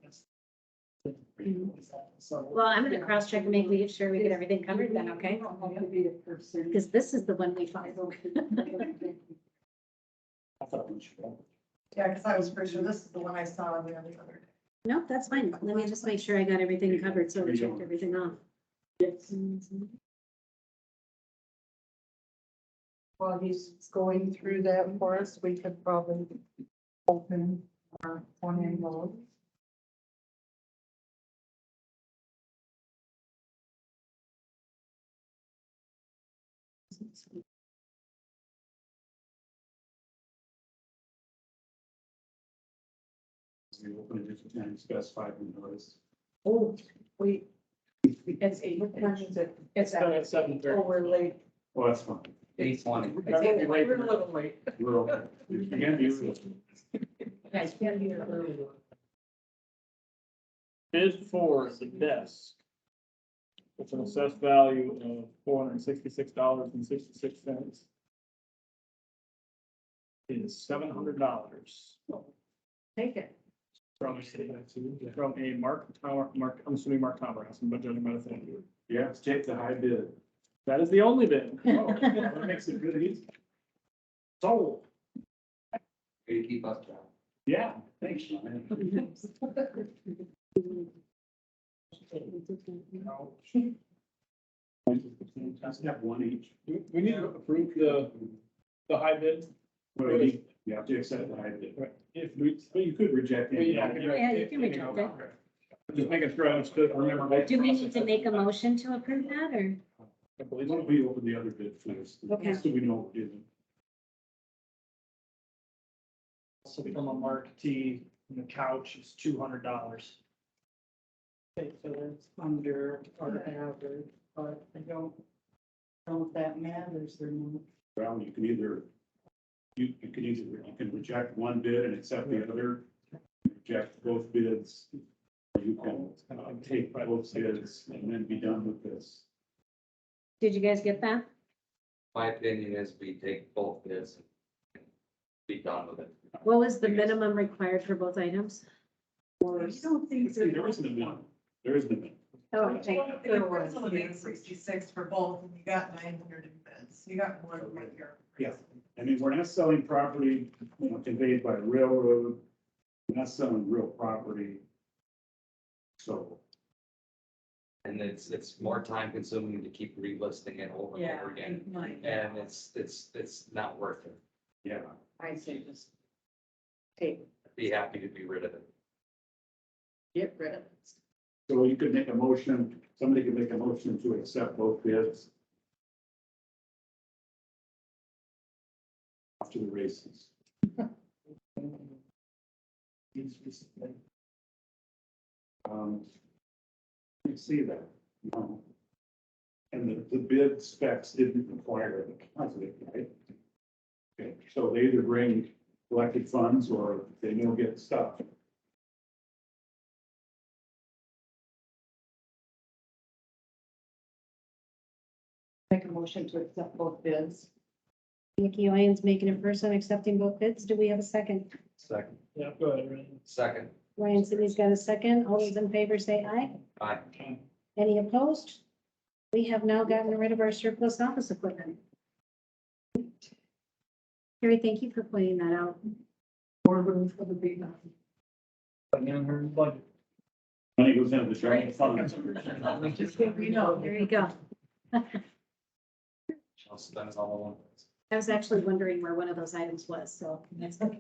Well, I'm gonna cross check and make sure we get everything covered then, okay? You don't have to be a person. Because this is the one we filed. Yeah, because I was pretty sure this is the one I saw on the other. No, that's fine. Let me just make sure I got everything covered, so we checked everything off. Yes. While he's going through that for us, we could probably open our one envelope. We open it and specified in notice. Oh, wait. It's 8, what time is it? It's done at 7:30. Oh, we're late. Well, that's fine. 820. We're a little late. We're okay. Again, you. Guys, can't be here early. Bid for the desk. It's an assessed value of $466.66. Is $700. Take it. from a Mark, I'm assuming Mark Tomer, but judging by the thing. You have to take the high bid. That is the only bid. Oh, that makes it really easy. Sold. You keep us track. Yeah, thanks, Sean. Just have one each. We need to approve the high bid. Well, you have to accept the high bid. If we, But you could reject it. Yeah, you can reject it. just making sure I understood, remember. Do we need to make a motion to approve that, or? I believe Why so. don't we open the other bid first? Okay. So we know what we're doing. So from a Mark T, the couch is $200. Okay, so that's under our average, but I don't know if that matters or not. Well, you can either, you can reject one bid and accept the other, reject both bids. Or you can take both bids and then be done with this. Did you guys get that? My opinion is we take both bids and be done with it. What was the minimum required for both items? Or don't think See, there isn't a minimum. There isn't a minimum. Oh, okay. There was only 66 for both, and you got 900 in bids. You got more than what you're. Yeah. I mean, we're not selling property, conveyed by railroad. We're not selling real property. So, And it's more time consuming to keep relisting it over and over again. And it's not worth it. yeah. I say just take, Be happy to be rid of it. get rid of it. So you could make a motion, somebody could make a motion to accept both bids. After the races. You see that, no. And the bid specs didn't require the deposit, right? Okay, so they either bring collected funds or they don't get stuff. Make a motion to accept both bids. Nikki Lyons making a first on accepting both bids. Do we have a second? Second. Yeah, go ahead, Randy. Second. Ryan Sidney's got a second. All those in favor say aye. Aye. Any opposed? We have now gotten rid of our surplus office equipment. Carrie, thank you for pointing that out. More room for the big. Again, her budget. Money goes into the general fund. We know. There you go. I'll spend it all at once. I was actually wondering where one of those items was, so that's okay.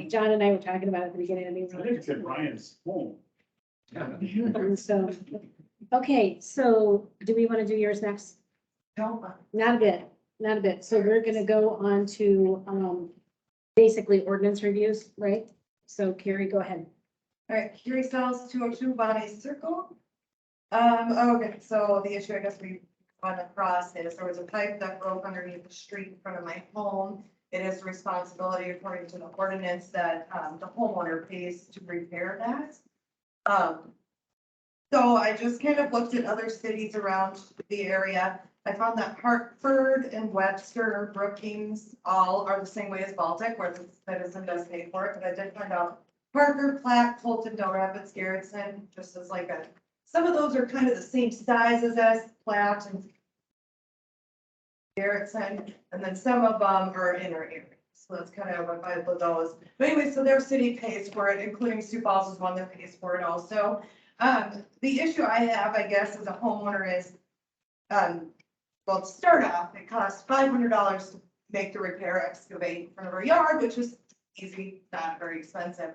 John and I were talking about it at the beginning of the I think meeting. it's at Ryan's home. And so, okay, so do we want to do yours next? Don't. Not a bit, not a bit. So we're gonna go on to, basically ordinance reviews, right? So Carrie, go ahead. All right, Curie Styles, 202 Bonnie Circle. Okay, so the issue I guess we run across is there was a pipe that broke underneath the street in front of my home. It is the responsibility according to the ordinance that, the homeowner pays to repair that. So I just kind of looked at other cities around the area. I found that Hartford and Webster, Brookings, all are the same way as Baltic, where the citizen does pay for it, but I did find out Parker, Platte, Colton, Del Rapids, Garrettson, just as like a, some of those are kind of the same size as us, Platte and Garrettson, and then some of them are in our area. So that's kind of what I put those. But anyway, so their city pays for it, including Sioux Falls is one that pays for it also. The issue I have, I guess, as a homeowner is, well, to start off, it costs $500 to make the repair, excavate in front of our yard, which is easy, not very expensive.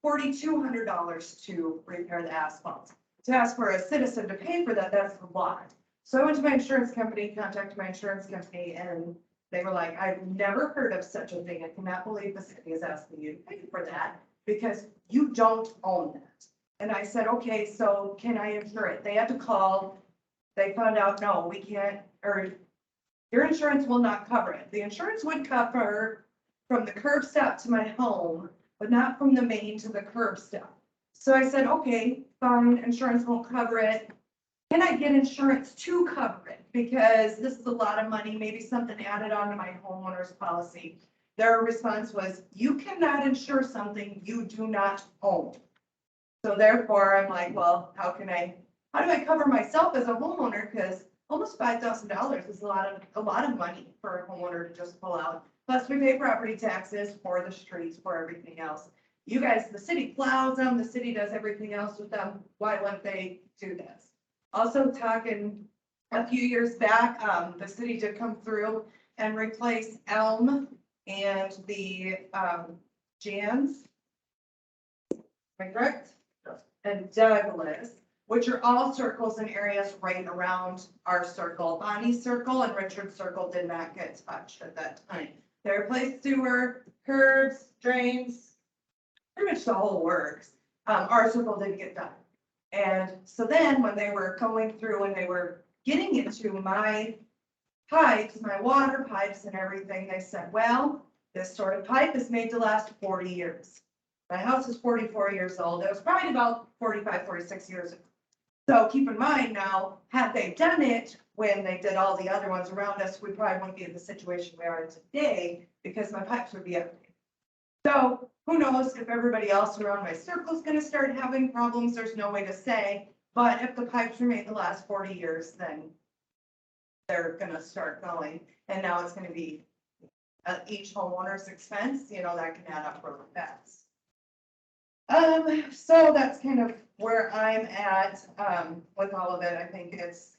$4,200 to repair the asphalt. To ask for a citizen to pay for that, that's a lot. So I went to my insurance company, contacted my insurance company, and they were like, I've never heard of such a thing. I cannot believe the city is asking you to pay for that because you don't own that. And I said, okay, so can I insure it? They had to call. They found out, no, we can't, or your insurance will not cover it. The insurance would cover from the curb stop to my home, but not from the main to the curb stop. So I said, okay, fine, insurance won't cover it. Can I get insurance to cover it? Because this is a lot of money, maybe something added on to my homeowner's policy. Their response was, you cannot insure something you do not own. So therefore, I'm like, well, how do I cover myself as a homeowner? Because almost $5,000 is a lot of money for a homeowner to just pull out. Plus we pay property taxes for the streets, for everything else. You guys, the city plows them, the city does everything else with them. Why wouldn't they do this? Also talking a few years back, the city did come through and replace Elm and the, Jans. Am I correct? And Douglas, which are all circles and areas right around our circle. Bonnie's circle and Richard's circle did not get touched at that time. They replaced sewer, curbs, drains, pretty much the whole works. Our circle didn't get done. And so then when they were going through and they were getting into my pipes, my water pipes and everything, they said, well, this sort of pipe is made to last 40 years. My house is 44 years old. It was probably about 45, 46 years ago. So keep in mind now, had they done it when they did all the other ones around us, we probably wouldn't be in the situation we are today because my pipes would be updated. So who knows if everybody else around my circle is going to start having problems, there's no way to say. But if the pipes were made the last 40 years, then they're going to start going. And now it's going to be at each homeowner's expense, you know, that can add up really fast. So that's kind of where I'm at, with all of it. I think it's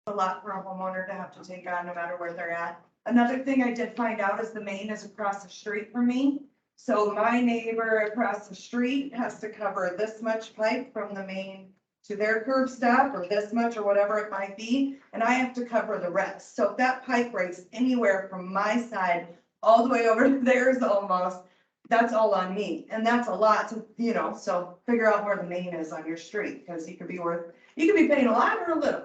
a lot for a homeowner to have to take on no matter where they're at. Another thing I did find out is the main is across the street from me. So my neighbor across the street has to cover this much pipe from the main to their curb stop, or this much, or whatever it might be, and I have to cover the rest. So if that pipe breaks anywhere from my side all the way over to theirs almost, that's all on me, and that's a lot to, you know, so figure out where the main is on your street, because you could be paying a lot or a little,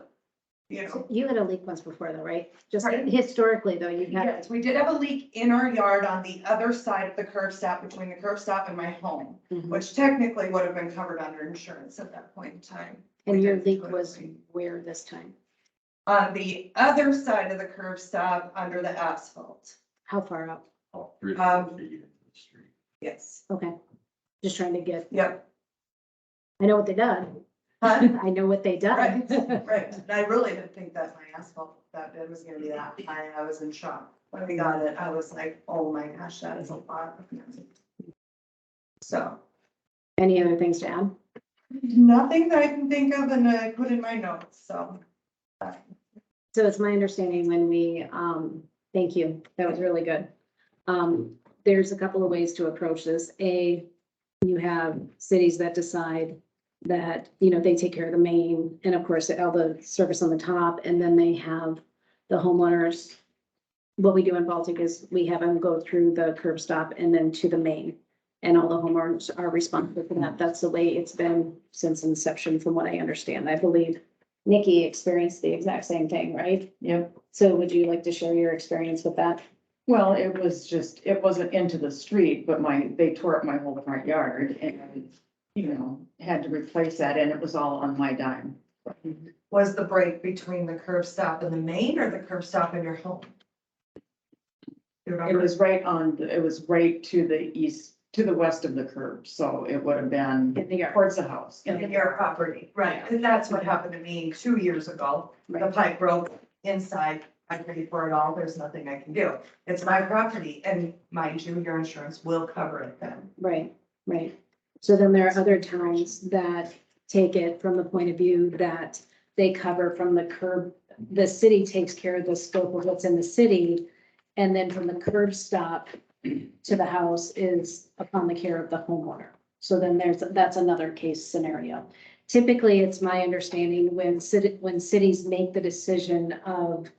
you know. You had a leak once before though, right? Just Right. historically though, you had, Yes, we did have a leak in our yard on the other side of the curb stop, between the curb stop and my home, Mhm. which technically would have been covered under insurance at that point in time. And We your didn't leak do it. was where this time? On the other side of the curb stop under the asphalt. How far out? Oh, 3 to Um, 4 feet into the street. Yes. Okay. Just trying to get, Yep. I know what they done. Huh? I know what they done. Right, right. And I really didn't think that my asphalt, that it was gonna be that high. I was in shock. When we got it, I was like, oh my gosh, that is a lot. So, Any other things to add? nothing that I can think of and I put in my notes, so. So it's my understanding when we, thank you, that was really good. There's a couple of ways to approach this. A, you have cities that decide that, you know, they take care of the main and of course all the service on the top, and then they have the homeowners. What we do in Baltic is we have them go through the curb stop and then to the main. And all the homeowners are responsible for that. That's the way it's been since inception, from what I understand. I believe Nikki experienced the exact same thing, right? Yep. So would you like to share your experience with that? Well, it wasn't into the street, but they tore up my whole front yard and, you know, had to replace that, and it was all on my dime. Was the break between the curb stop and the main, or the curb stop in your home? You It remember? was right to the east, to the west of the curb, so it would have been In the yard. towards the house. In your property, right, and that's what happened to me 2 years ago. The Right. pipe broke inside, I paid for it all, there's nothing I can do. It's my property, and mind you, your insurance will cover it then. Right, right. So then there are other towns that take it from the point of view that they cover from the curb. The city takes care of the scope of what's in the city. And then from the curb stop to the house is upon the care of the homeowner. So then that's another case scenario. Typically, it's my understanding when cities make the decision of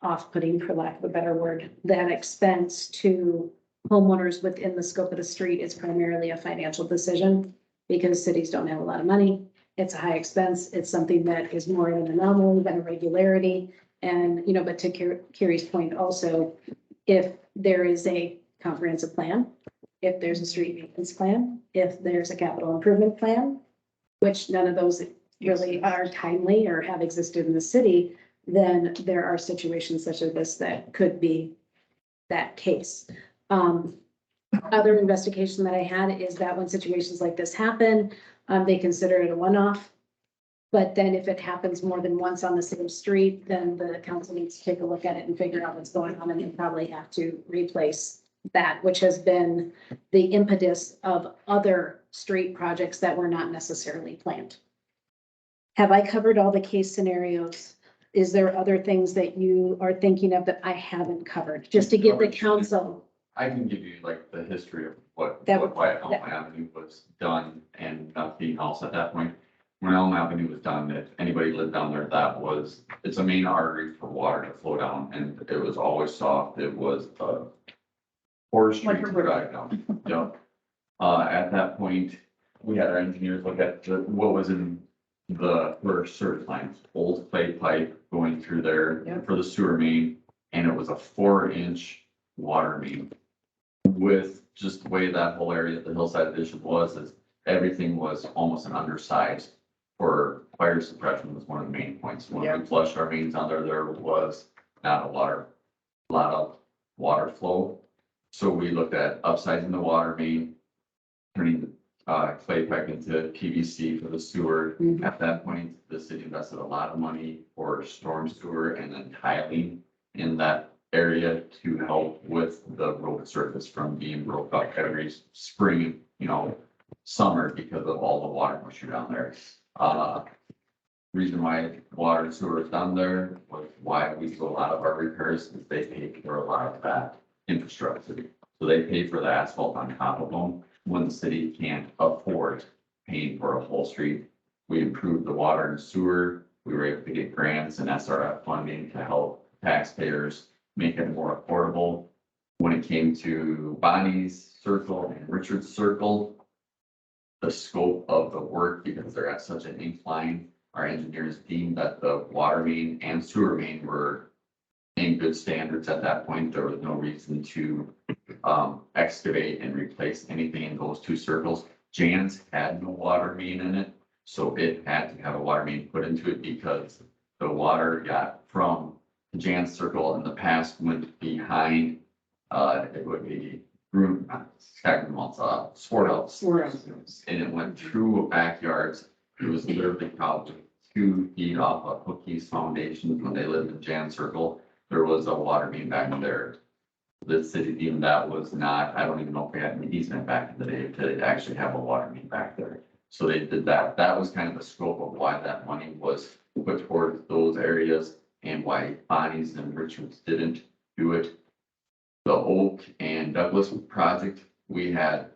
off-putting, for lack of a better word, that expense to homeowners within the scope of the street, is primarily a financial decision because cities don't have a lot of money. It's a high expense. It's something that is more of an anomaly than a regularity. And, you know, but to Carrie's point also, if there is a comprehensive plan, if there's a street maintenance plan, if there's a capital improvement plan, which none of those really are timely or have existed in the city, then there are situations such as this that could be that case. other investigation that I had is that when situations like this happen, they consider it a one-off. But then if it happens more than once on the same street, then the council needs to take a look at it and figure out what's going on, and they probably have to replace that, which has been the impetus of other street projects that were not necessarily planned. Have I covered all the case scenarios? Is there other things that you are thinking of that I haven't covered, just to give the council? I can give you like the history of what That would- why Elm Avenue was done and nothing else at that point. When Elm Avenue was done, if anybody lived down there, it's a main artery for water to flow down, and it was always soft. It was a poor street Like a to river. drive down. Yep. At that point, we had our engineers look at what was in the first service lines, old clay pipe going through there Yep. for the sewer main, and it was a 4-inch water main. With just the way that whole area, the hillside addition is everything was almost an undersized for fire suppression was one of the main points. When we flushed our mains under there was not a lot of water flow. So we looked at upsizing the water main, turning clay pipe into PVC for the sewer. Mhm. At that point, the city invested a lot of money for storm sewer and then tiling in that area to help with the road surface from being broke up every spring, summer because of all the water pushing down there. Reason why water and sewer is down there was why we do a lot of our repairs is they pay for a lot of that infrastructure. So they pay for the asphalt on top of them when the city can't afford paying for a whole street. We improved the water and sewer. We were able to get grants and SRF funding to help taxpayers make it more affordable. When it came to Bonnie's Circle and Richard's Circle, the scope of the work, because they're at such an incline, our engineers deemed that the water main and sewer main were in good standards at that point. There was no reason to excavate and replace anything in those two circles. Jan's had no water main in it, so it had to have a water main put into it because the water got from Jan's Circle in the past went behind, it would be sport outs. And it went through backyards. It was literally probably 2 feet off of Cookie's foundation when they lived in Jan's Circle. There was a water main back there. The city deemed that was not, I don't even know if we had an easement back in the day to actually have a water main back there. So they did that. That was kind of the scope of why that money was put towards those areas and why Bonnie's and Richards didn't do it. The Oak and Douglas project, we had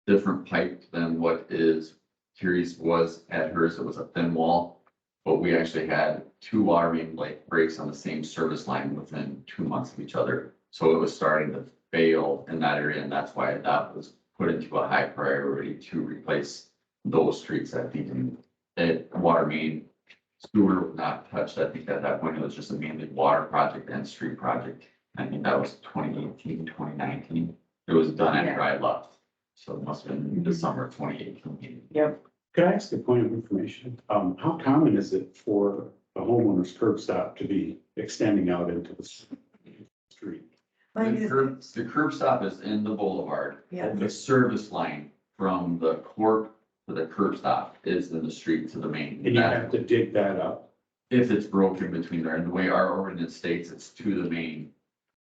different pipe than what is Curie's was at hers. It was a thin wall. But we actually had 2 water main breaks on the same service line within 2 months of each other. So it was starting to fail in that area, and that's why that was put into a high priority to replace those streets that didn't, water main, sewer was not touched. I think at that point, it was just a mainly water project and street project. I think that was 2018, 2019. It was done after I left. So it must have been the summer of 2018. Could I ask a point of information? How common is it for a homeowner's curb stop to be extending out into the street? The curb stop is in the boulevard. The service line from the court to the curb stop is in the street to the main. And you have to dig that up? If it's broken between there, and the way our ordinance states, it's to the main.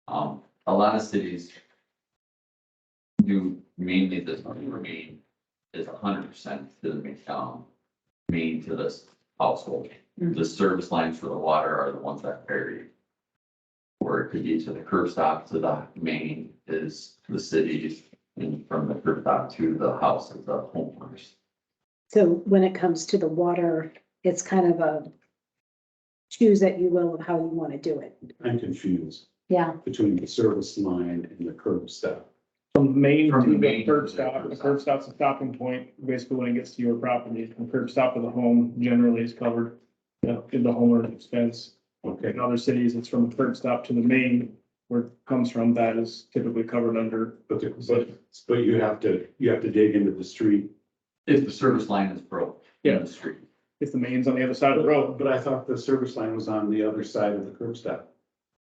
A lot of cities do mainly this main is 100% to the main to this household. The service lines for the water are the ones that vary. Or it could be to the curb stop to the main is the cities, and from the curb stop to the house of the homeowners. So when it comes to the water, it's kind of a choose that you will of how you want to do it. I'm confused Yeah, between the service line and the curb stop. From the main From to the the main curb to the stop, curb the stop. curb stop's a stopping point, basically when it gets to your property. The curb stop of the home generally is covered, in the homeowner's expense. Okay, In other cities, it's from the curb stop to the main, where it comes from, that is typically covered under. but you have to dig into the street. If the service line is broke in the street. If the main's on the other side of the road. But I thought the service line was on the other side of the curb stop.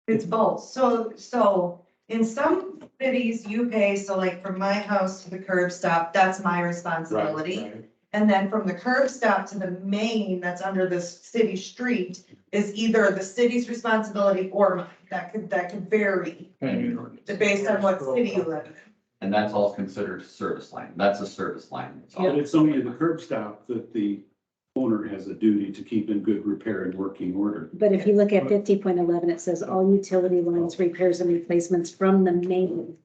It's both. So In some cities, you pay, so like from my house to the curb stop, that's my responsibility. Right. And then from the curb stop to the main that's under the city street is either the city's responsibility or mine. That could vary based on what city you live in. And that's all considered service line. That's a service line. It's all- But it's only the curb stop that the owner has a duty to keep in good repair and working order. But if you look at 50.11, it says all utility lines, repairs and replacements from the main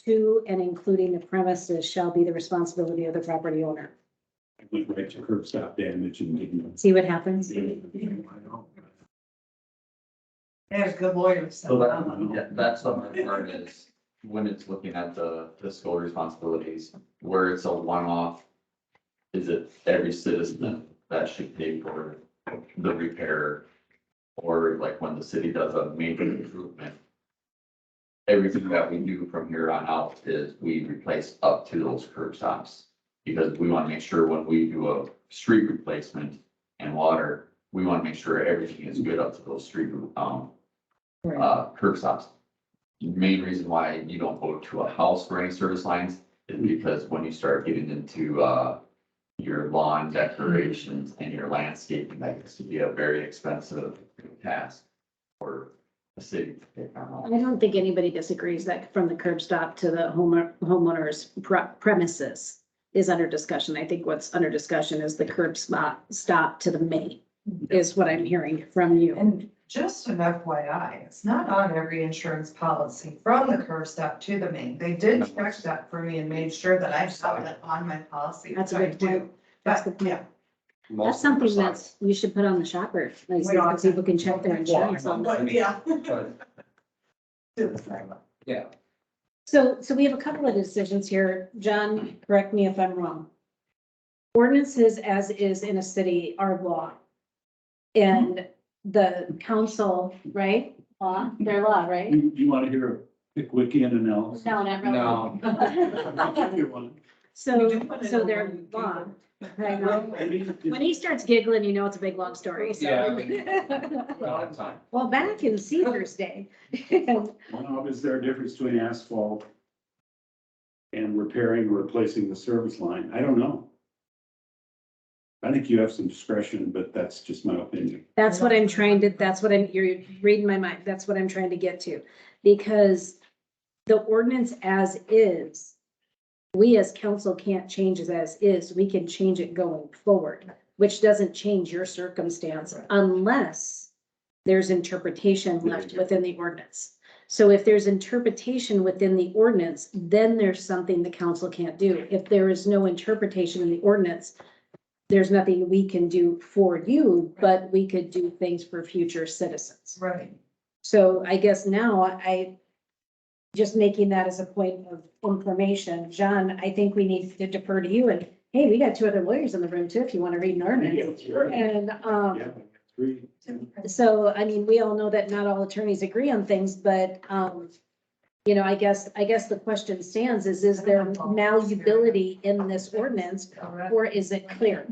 to and including the premises shall be the responsibility of the property owner. I went right to curb stop damage and didn't. See what happens? There's good lawyers. So that, yeah, that's the hard part is when it's looking at the fiscal responsibilities, where it's a one-off. Is it every citizen that should pay for the repair? Or like when the city does a major improvement. Everything that we do from here on out is we replace up to those curb stops. Because we want to make sure when we do a street replacement and water, we want to make sure everything is good up to those street, curb stops. The main reason why you don't go to a house for any service lines is because when you start getting into, your lawn decorations and your landscaping, that gets to be a very expensive task for the city to take on. I don't think anybody disagrees that from the curb stop to the homeowner's premises is under discussion. I think what's under discussion is the curb stop to the main is what I'm hearing from you. And just an FYI, it's not on every insurance policy from the curb stop to the main. They did check that for me and made sure that I have it on my policy. That's a which I good do. point. That's But, the yeah. point. That's Most something of the that's, you should put on the shopper, like, We ought so to. people can check their insurance on. But, yeah. But, yeah, So we have a couple of decisions here. John, correct me if I'm wrong. Ordinances as is in a city are law. And the council, right? Law, they're law, right? You want to hear a Pickwickian analysis? No, not really. no, So they're law. I know. When he starts giggling, you know it's a big, long story, so. well, that's fine. Well, back in Caesar's day. Well, is there a difference between asphalt and repairing or replacing the service line? I don't know. I think you have some discretion, but that's just my opinion. That's what I'm trying to, you're reading my mind. That's what I'm trying to get to. Because the ordinance as is, we as council can't change it as is. We can change it going forward, which doesn't change your circumstance unless there's interpretation left within the ordinance. So if there's interpretation within the ordinance, then there's something the council can't do. If there is no interpretation in the ordinance, there's nothing we can do for you, but we could do things for future citizens. Right. So I guess now I, just making that as a point of information, John, I think we need to defer to you and, hey, we got two other lawyers in the room too, if you want to read an ordinance. And, Yeah, three. so, I mean, we all know that not all attorneys agree on things, but, you know, I guess the question stands is there malleability in this ordinance or is it clear?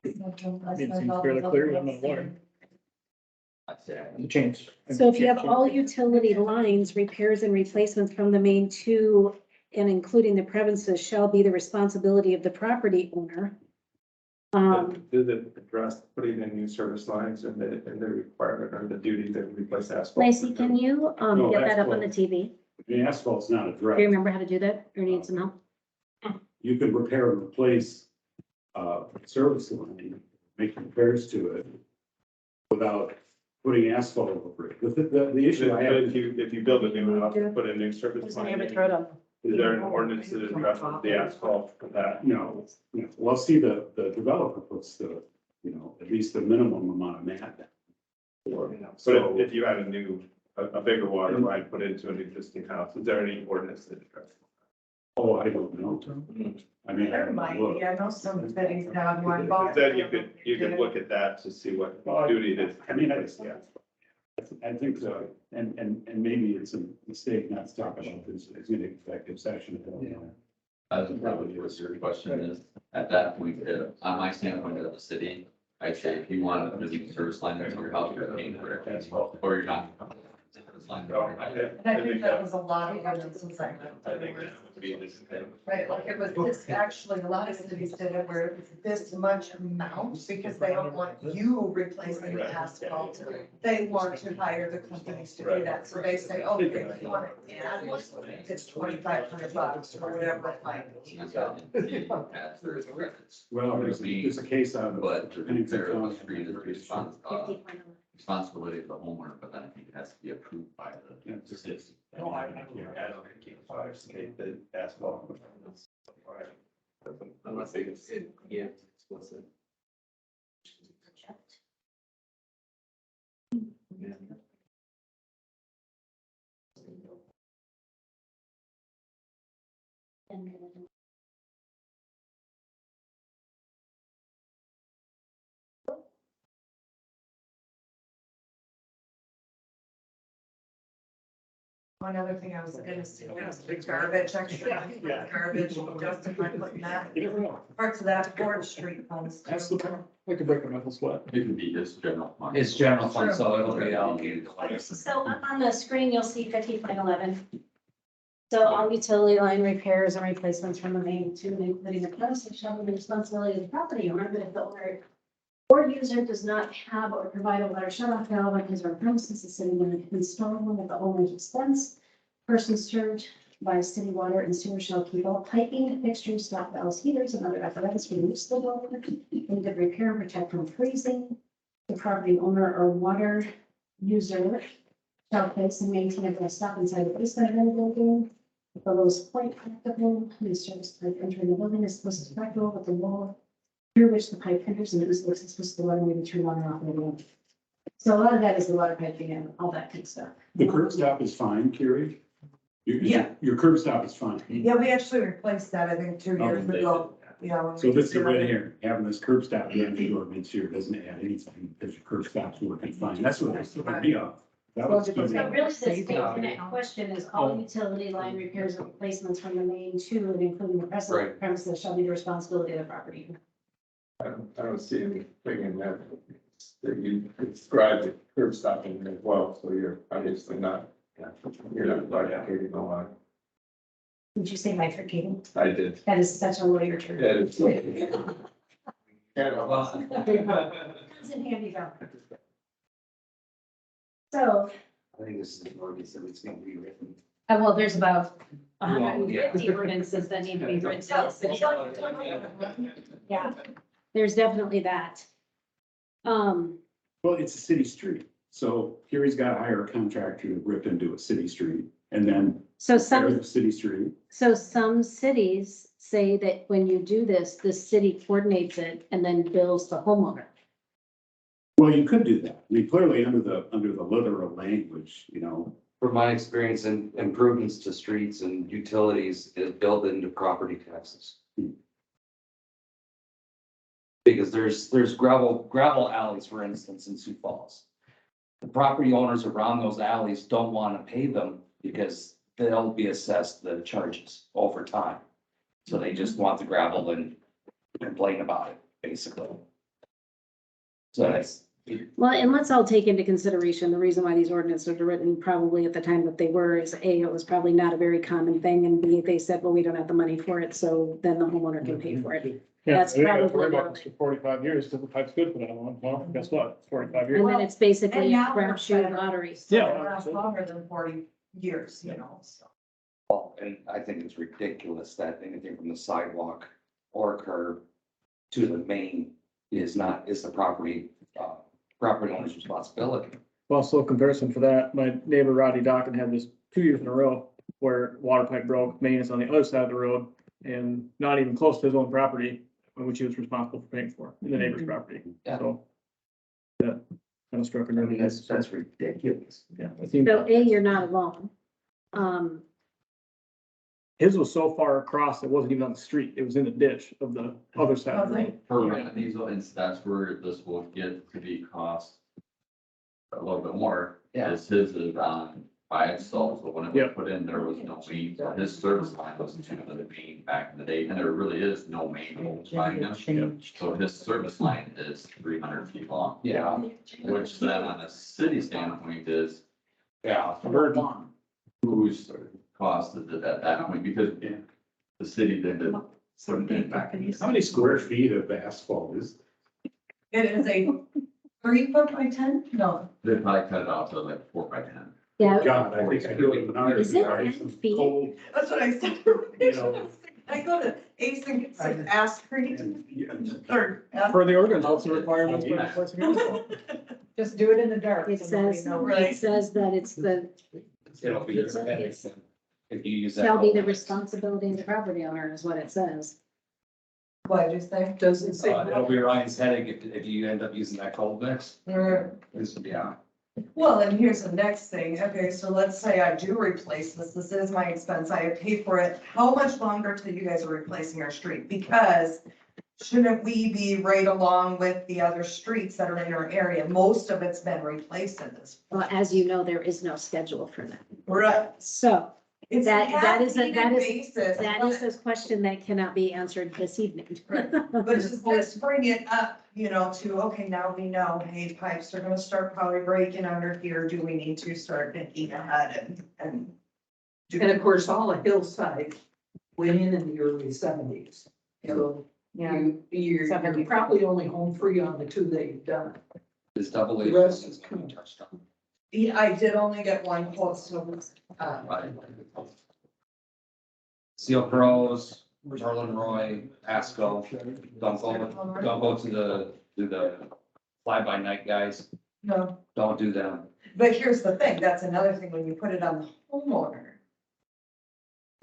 It seems fairly clear, I'm not a lawyer. I'd say The change. So if you have all utility lines, repairs and replacements from the main to and including the premises shall be the responsibility of the property owner. Does it address putting in new service lines and the requirement or the duty to replace asphalt? Lacey, can you, No, get that up on the asphalt. TV? The asphalt's not Do you addressed. remember how to do that or need some help? You can repair and replace service line, make repairs to it without putting asphalt over it. The issue I have. If you build a new house and put a new service line, is there an ordinance that addresses the asphalt for that? No, well, see, the developer puts the, at least the minimum amount of mat down. So if you had a bigger water line put into an existing house, is there any ordinance that addresses? Oh, I don't know. I mean, There might be, I know some cities have one. but- Then you could look at that to see what duty it is. I mean, I think so, and maybe it's a mistake not to talk about this, it's an executive session. I don't know. That's probably what your question is. At that point, on my standpoint of the city, I'd say if you want to do service line into your house, you're paying for it, or you're not. As line. And I think that was a lot of ordinances I I think that would be this thing. Right, like it was this, actually, a lot of cities did it where it's this much amount, because they don't want you replacing the asphalt. They want to hire the companies to do that, so they say, oh, if you want to add one, it's $2,500 or whatever. Like, Well, there's a case out of. But to be Pennington fair, County. the street is 50.11. responsibility of the homeowner, but then I think it has to be approved by Yeah, the city. No, I can't fire escape the asphalt. Unless they can see, yeah, explicit. one other thing I was gonna say was the garbage, actually, garbage, justify putting that, You never know. parts of that Ford Street funds. That's the, I could break a mental sweat. It can be his general fund. It's general fund, so it'll be allocated. So up on the screen, you'll see 50.11. So all utility line repairs and replacements from the main to including the premises shall be the responsibility of the property owner, but if the owner or user does not have or provide a water shut-off valve on his or her premises, the city will install one at the owner's expense. Persons served by city water and sewer shall keep all piping, fixtures, stop valves, heaters, and other apparatus for use of the water, and to repair and protect from freezing. The property owner or water user shall place and maintain a glass stop inside the basement of any building. If the lowest point practicable, the service pipe entering the building is supposed to practical with the wall through which the pipe enters, and it was supposed to the water may be turned on or off. And so a lot of that is the water piping and all that kind of stuff. The curb stop is fine, Carrie? Yeah. Your curb stop is fine. Yeah, we actually replaced that, I think, 2 years ago. Yeah. when we So this is did a red it. herring, having this curb stop in the ordinance here doesn't add anything, because your curb stop's working fine, that's what it's throwing me off. That was So good. really, this statement question is all utility line repairs and replacements from the main to and including the Right. premises shall be the responsibility of the property. I don't see anything in that, that you describe the curb stopping as well, so you're obviously not, you're not bifurcating the line. Would you say bifurcating? I did. That is such a lawyer term. Yeah, it's. Comes in handy though. So, I think this is an ordinance that it's gonna be written. well, there's about Yeah. 150 ordinances that need to be written. Yeah, there's definitely that. Well, it's a city street, so here he's got to hire a contractor to rip into a city street, and then So repair some, the city street. so some cities say that when you do this, the city coordinates it and then bills the homeowner. Well, you could do that, I mean, clearly under the literal language, From my experience in improvements to streets and utilities is built into property taxes. Because there's gravel alleys, for instance, in Sioux Falls. The property owners around those alleys don't want to pay them because they'll be assessed the charges over time. So they just want the gravel and complain about it, basically. So that's, Well, and let's all take into consideration, the reason why these ordinances were written probably at the time that they were is A, it was probably not a very common thing, and B, they said, well, we don't have the money for it, so then the homeowner can pay for it. Yeah, That's we gotta probably worry about not- this for 45 years, because the pipe's good for that long. Well, guess what? 45 years. And then it's basically And now we're crapshoot better. lottery. Still Yeah. lasts longer than 40 years, you know, so. and I think it's ridiculous that anything from the sidewalk or curb to the main is the property owner's responsibility. Well, so comparison for that, my neighbor Rodney Docken had this 2 years in a row where water pipe broke, main is on the other side of the road and not even close to his own property, which he was responsible for paying for, in the neighbor's property. Yeah. So that kind of struck a I nerve. mean, that's ridiculous. Yeah, it seemed- So A, you're not alone. his was so far across, it wasn't even on the street. It was in the ditch of the other side of the road. For diesel, and that's where this will get to be cost a little bit more. Yeah. Is his is on by itself, so when it Yeah. was put in, there was no main, so his service line was to the main back in the day, and there really is no main line now. So his service line is 300 feet long. Yeah. Which then on a city standpoint is, Yeah, Virgin. Whose cost is it at that point? Because the city then did put it back in. How many square feet of asphalt is? It is a 3 foot by 10? No. They probably cut it off to like 4 by 10. Yeah, God, I think I do it. when I was Is it driving 10 some feet? cold, That's what I said. You know. I go to Ace and get some ass cream. Or, For the ordinance, what's the requirements for replacing asphalt? Just do it in the dark. it so nobody says, knows. it says that it's it'll be, It's- if you use that. shall be the responsibility of the property owner is what it says. what did you say? Doesn't say. It'll be Ryan's headache if you end up using that cold mix. Yeah. Well, and here's the next thing. Okay, so let's say I do replace this. This is my expense. I pay for it. How much longer till you guys are replacing our street? Because shouldn't we be right along with the other streets that are in our area? Most of it's been replaced at this. Well, as you know, there is no schedule for that. Right. So It's that is basis. that is a question that cannot be answered this evening. But just let's bring it up, to, okay, now we know, hey, pipes are gonna start probably breaking under here. Do we need to start thinking ahead and? And of course, all of Hillside went in the early seventies. So Yeah. you're probably only home free on the two that you've done. This double The A. rest is coming. touched on. Yeah, I did only get one quote, so, Right. Seal Pros, Marlon Roy, Pasco, don't go to the fly-by-night guys, no. don't do them. But here's the thing, that's another thing, when you put it on the homeowner.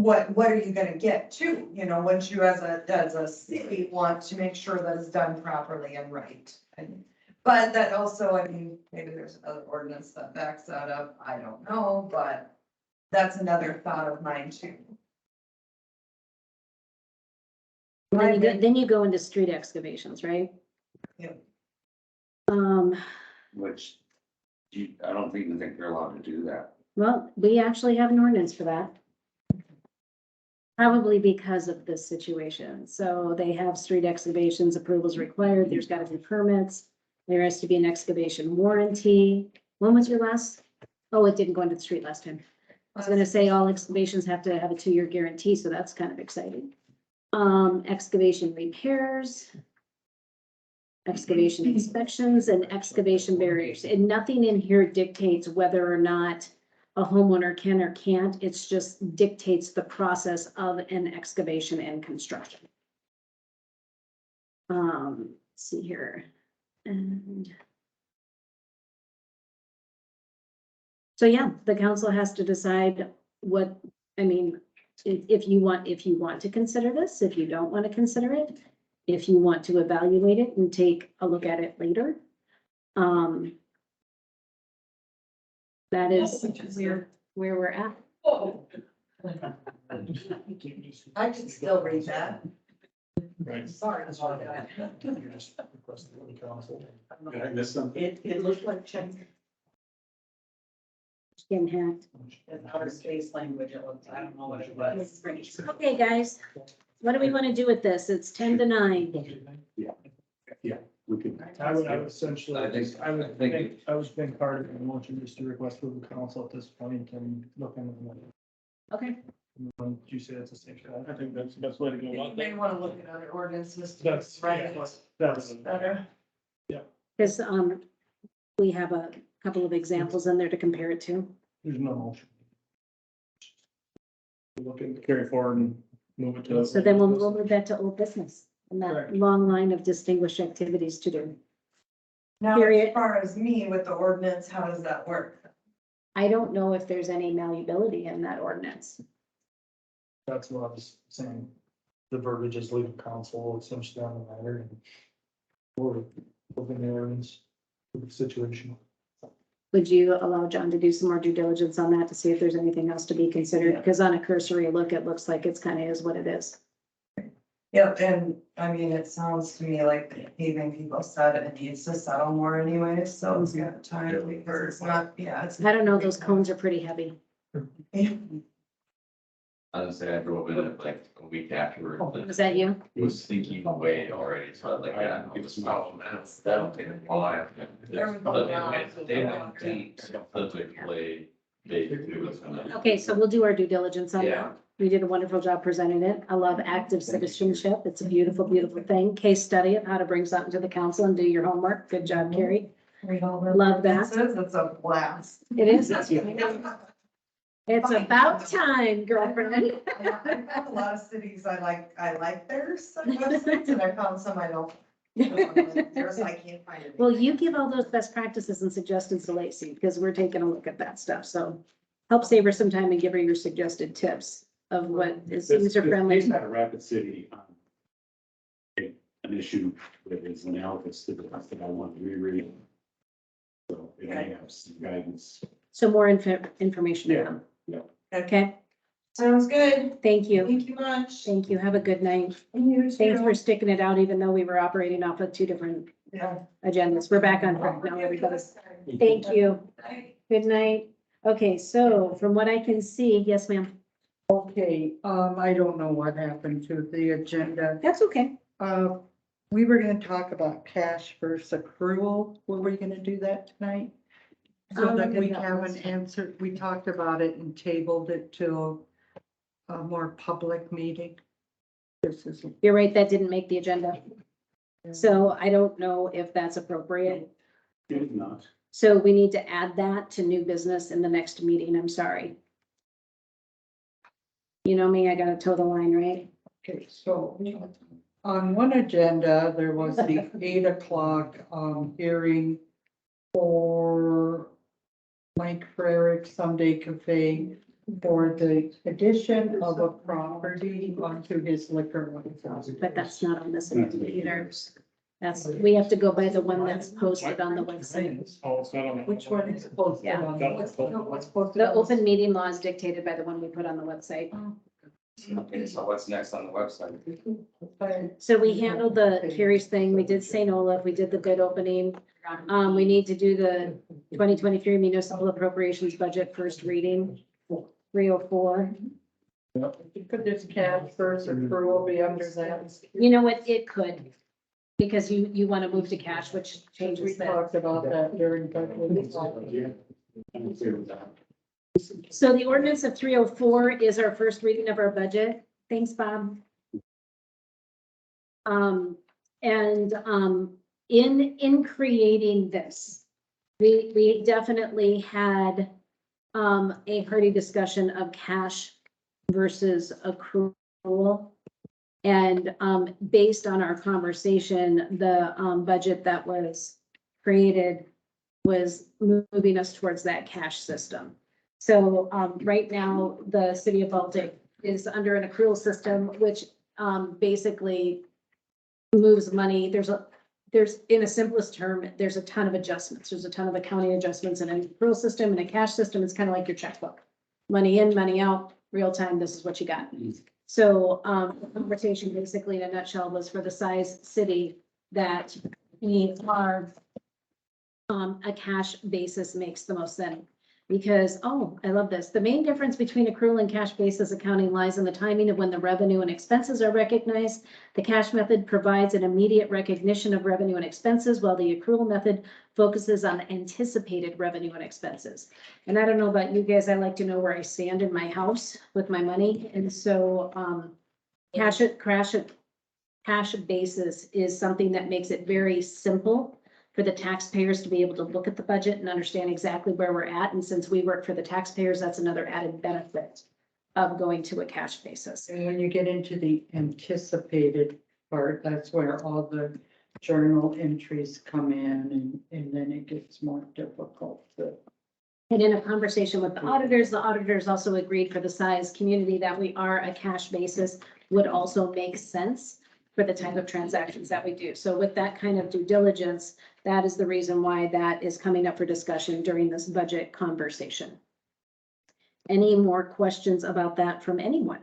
What are you gonna get too, once you as a city want to make sure that it's done properly and right. But that also, maybe there's another ordinance that backs that up, I don't know, but that's another thought of mine too. Then you go into street excavations, right? Yep. Which I don't even think you're allowed to do that. Well, we actually have an ordinance for that. Probably because of this situation. So they have street excavations, approvals required, there's gotta be permits. There has to be an excavation warranty. When was your last? Oh, it didn't go into the street last time. I was gonna say all excavations have to have a 2-year guarantee, so that's kind of exciting. Excavation repairs. Excavation inspections and excavation barriers, and nothing in here dictates whether or not a homeowner can or can't, it's just dictates the process of an excavation and construction. Let's see here, and. So yeah, the council has to decide what, if you want to consider this, if you don't want to consider it, if you want to evaluate it and take a look at it later. That is where we're at. Oh. I can still read that. Right. Sorry. You're just requesting the council. Did I miss something? It looked like Chinese. Getting hacked. It's outer space language, I don't know what it was. Okay, guys, what do we want to do with this? It's 10 to 9. We could. I would essentially, I think- I I would think- think, I was thinking part of the motion is to request for the council at this point and look into the. Okay. When you say it's a section. I think that's the best way to go You about may that. wanna look at other ordinances. to That's, write yeah, it that's, better. Because, we have a couple of examples in there to compare it to. there's no motion. Looking to carry forward and move it to. So then we'll move that to old business and that Correct. long line of distinguished activities to do. Now, Period. as far as me with the ordinance, how does that work? I don't know if there's any malleability in that ordinance. That's what I was saying. The verbiage is legal counsel, essentially on the matter and. Or, open the ordinance for the situation. Would you allow John to do some more due diligence on that to see if there's anything else to be considered? Because on a cursory look, it looks like it's kind of is what it is. Yep, and it sounds to me like even people said it needs to settle more anyway, so it's got time for, it's not, it's. I don't know, those cones are pretty heavy. I was gonna say I drove in it like a week afterwards. Was that you? It was sinking away already, so I was like, yeah, it was small, that'll take a while. They went deep, so they play it was gonna. Okay, so we'll do our due diligence on Yeah. that. We did a wonderful job presenting it. I love active citizenship. It's a beautiful, beautiful thing. Case study of how to bring something to the council and do your homework. Good job, Carrie. Read all the Love that. ordinances, it's a blast. It is. It's about time, girlfriend. I found a lot of cities I like theirs, some websites, and I found some I don't. There's, I can't find it. Well, you give all those best practices and suggestions to Lacey, because we're taking a look at that stuff, so help save her some time and give her your suggested tips of what is user friendly. He's had a Rapid City, an issue that is analogous to the rest that I want to reread. So it may have some guidance. So more information. to come. Yeah. Okay, Sounds good. thank you. Thank you much. Thank you. Have a good night. You Thanks too. for sticking it out, even though we were operating off of two different Yeah. agendas. We're back on track now, everybody. Thank you. Good night. Okay, so from what I can see, yes, ma'am. Okay, I don't know what happened to the agenda. That's okay. We were gonna talk about cash versus accrual. Were we gonna do that tonight? So that we haven't answered, we talked about it and tabled it till a more public meeting. This is. You're right, that didn't make the agenda. So I don't know if that's appropriate. If not, So we need to add that to new business in the next meeting. I'm sorry. You know me, I gotta toe the line, right? Okay, so on one agenda, there was the 8 o'clock hearing for Mike Frerick Sunday Cafe for the addition of a property onto his liquor license. But that's not on this agenda either. That's, we have to go by the one that's posted on the website. Oh, it's not on. Which one is posted Yeah. on? What's posted? The on open meeting law is dictated by the one we put on the website. Okay, so what's next on the website? So we handled the Carrie's thing. We did St. Olaf. We did the bid opening. We need to do the 2023 municipal appropriations budget first reading, 304. Could this cash versus accrual be under that? You know what? It could. Because you want to move to cash, which We changes that. talked about that during budget. I'm okay with that. So the ordinance of 304 is our first reading of our budget. Thanks, Bob. In creating this, we definitely had a hearty discussion of cash versus accrual. And based on our conversation, the budget that was created was moving us towards that cash system. So right now, the city of Baltic is under an accrual system, which basically moves money. There's in a simplest term, there's a ton of adjustments. There's a ton of accounting adjustments in an accrual system, and a cash system is kind of like your checkbook. Money in, money out, real time, this is what you got. So the conversation basically in a nutshell was for the size city that we are, a cash basis makes the most sense. Because, oh, I love this. The main difference between accrual and cash basis accounting lies in the timing of when the revenue and expenses are recognized. The cash method provides an immediate recognition of revenue and expenses, while the accrual method focuses on anticipated revenue and expenses. And I don't know about you guys, I like to know where I stand in my house with my money. And so cash basis is something that makes it very simple for the taxpayers to be able to look at the budget and understand exactly where we're at. And since we work for the taxpayers, that's another added benefit of going to a cash basis. And when you get into the anticipated part, that's where all the journal entries come in and then it gets more difficult to. And in a conversation with the auditors also agreed for the size community that we are a cash basis would also make sense for the type of transactions that we do. So with that kind of due diligence, that is the reason why that is coming up for discussion during this budget conversation. Any more questions about that from anyone?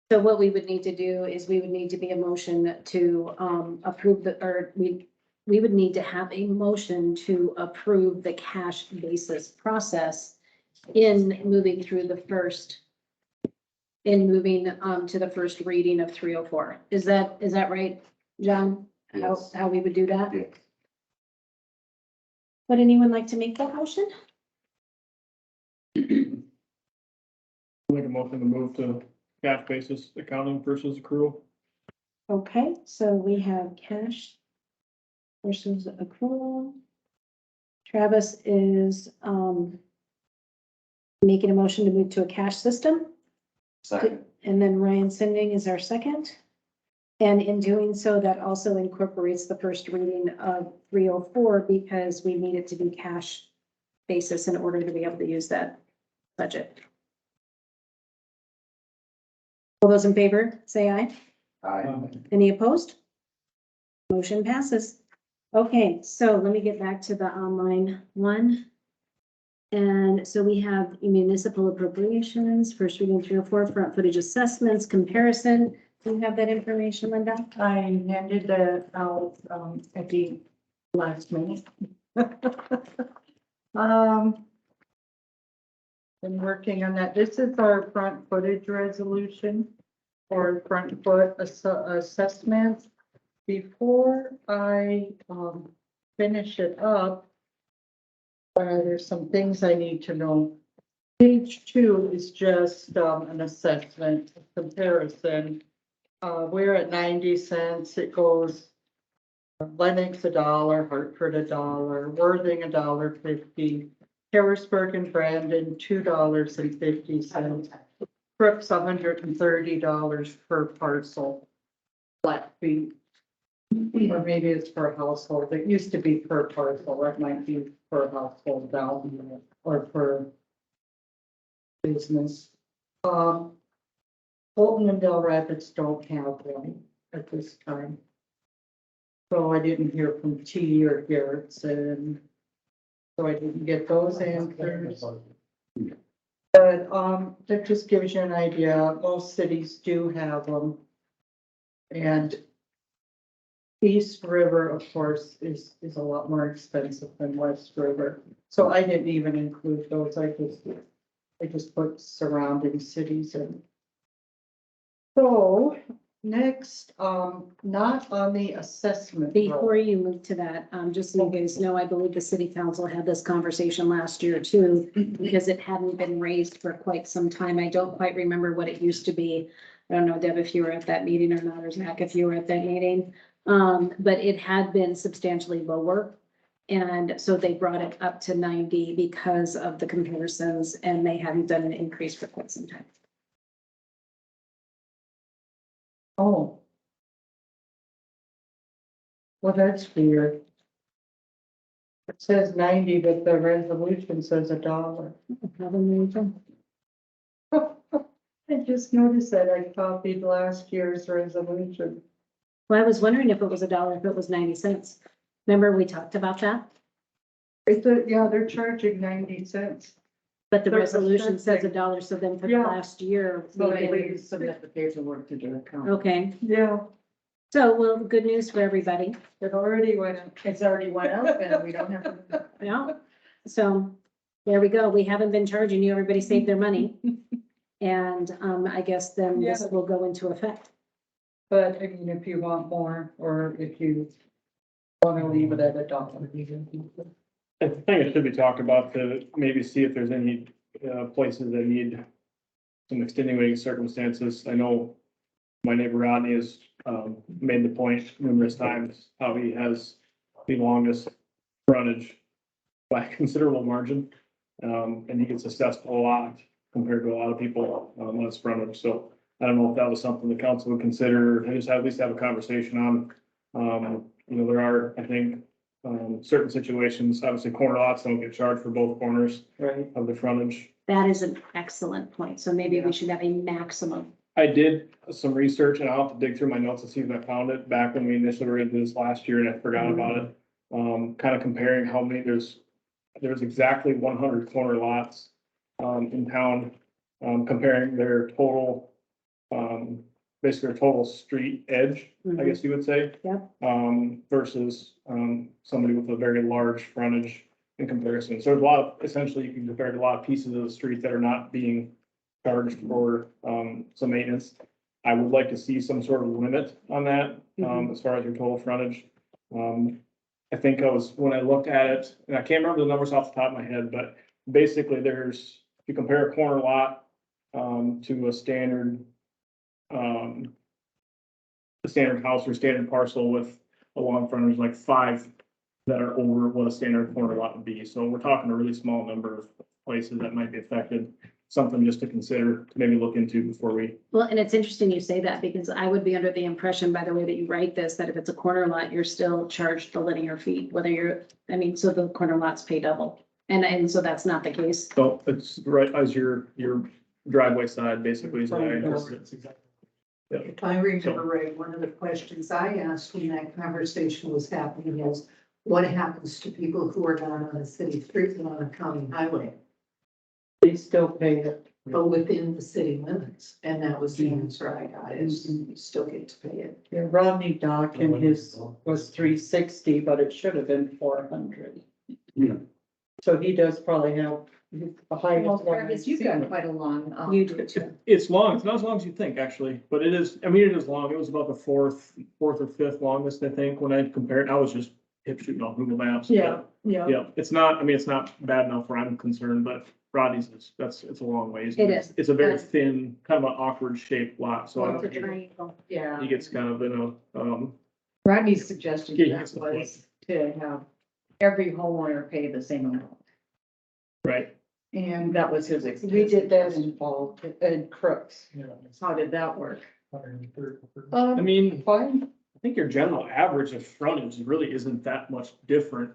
So what we would need to do is we would need to be a motion to approve we would need to have a motion to approve the cash basis process in moving through the first in moving, to the first reading of 304. Is that right, John? How, Yes. how we would do that? Yeah. Would anyone like to make that motion? Make a motion to move to cash basis accounting versus accrual. Okay, so we have cash versus accrual. Travis is, making a motion to move to a cash system. Second, And then Ryan Sending is our second. And in doing so, that also incorporates the first reading of 304 because we need it to be cash basis in order to be able to use that budget. All those in favor, say aye. Any opposed? Motion passes. Okay, so let me get back to the online one. And so we have municipal appropriations, first reading 304, front footage assessments, comparison. Do you have that information, Linda? I handed that out, at the last minute. Been working on that. This is our front footage resolution or front foot assessment. Before I, finish it up, there's some things I need to know. Page 2 is just, an assessment comparison. We're at 90 cents. It goes Lennox $1, Hartford $1, Worthing $1.50, Harrisburg and Brandon $2.50, Crooks $130 per parcel, flat fee. Or maybe it's per household. It used to be per parcel. That might be per household now or per business. Fulton and Del Rapids don't have one at this time. So I didn't hear from T or Garrettson. So I didn't get those answers. But, that just gives you an idea. Most cities do have them. And East River, of course, is a lot more expensive than West River. So I didn't even include those. I just put surrounding cities in. So next, not on the assessment. Before you move to that, just so you guys know, I believe the city council had this conversation last year too, because it hadn't been raised for quite some time. I don't quite remember what it used to be. I don't know, Deb, if you were at that meeting or not, or Zach, if you were at that meeting. But it had been substantially lower. And so they brought it up to 90 because of the comparisons, and they hadn't done an increase for quite some time. Oh. Well, that's weird. It says 90, but the resolution says $1. I just noticed that I copied last year's resolution. Well, I was wondering if it was $1, if it was 90 cents. Remember, we talked about that, Yeah, they're charging 90 cents. but the They're resolution says assessing. $1, so then for the Yeah. last year. So we they did- submit the paperwork to the account. Okay, Yeah, so, well, good news for everybody. it already went, It's already went up and we don't have to. Yeah, so there we go. We haven't been charging you. Everybody saved their money. And, I guess then this Yeah. will go into effect. but I mean, if you want more, or if you want to leave it at $1. I think it should be talked about to maybe see if there's any, places that need some extenuating circumstances. I know my neighbor Rodney has, made the point numerous times how he has the longest frontage by a considerable margin. And he gets assessed a lot compared to a lot of people on his frontage. So I don't know if that was something the council would consider, or just at least have a conversation on. There are, I think, certain situations, obviously corner lots don't get charged for both corners Right. of the frontage. That is an excellent point. So maybe we should have a maximum. I did some research and I'll have to dig through my notes to see if I found it back when we initially were into this last year and I forgot about it. Kind of comparing how many, there's exactly 100 corner lots, in town, comparing their total, basically their total street edge, I guess you would say. Yep. Versus, somebody with a very large frontage in comparison. So there's a lot of, essentially you can compare to a lot of pieces of the street that are not being charged for, some maintenance. I would like to see some sort of limit on that, as far as your total frontage. I think when I looked at it, and I can't remember the numbers off the top of my head, but basically if you compare a corner lot, to a standard, house or standard parcel with a long frontage, like 5 that are over what a standard corner lot would be. So we're talking a really small number of places that might be affected. Something just to consider, to maybe look into before we. Well, and it's interesting you say that because I would be under the impression by the way that you write this, that if it's a corner lot, you're still charged the linear fee, so the corner lots pay double. And so that's not the case. So it's right as your driveway side, basically. is what I understood. If I remember right, one of the questions I asked when that conversation was happening is, what happens to people who are not on a city street and on a county highway, They still pay it. but within the city limits? And that was the answer I got, is you still get to pay it. Yeah, Rodney Dock and his was 360, but it should have been 400. Yeah. So he does probably have a high. Well, Travis, you've got quite a long. You do too. It's long. It's not as long as you think, actually, but it is, I mean, it is long. It was about the fourth or fifth longest, I think, when I compared. I was just hip shooting on Google Maps. but Yeah. Yeah, it's not bad enough where I'm concerned, but Rodney's it's a long ways. It is. It's a very Yes. thin, kind of an awkward shaped lot, so I It's a don't think triangle. Yeah, he gets kind of in a, Rodney's suggestion to Yeah, that it's a was to have every homeowner pay the same amount. right. And That was his. we did that in Baltic, in Crooks. How did that work? I mean, Fine. I think your general average of frontage really isn't that much different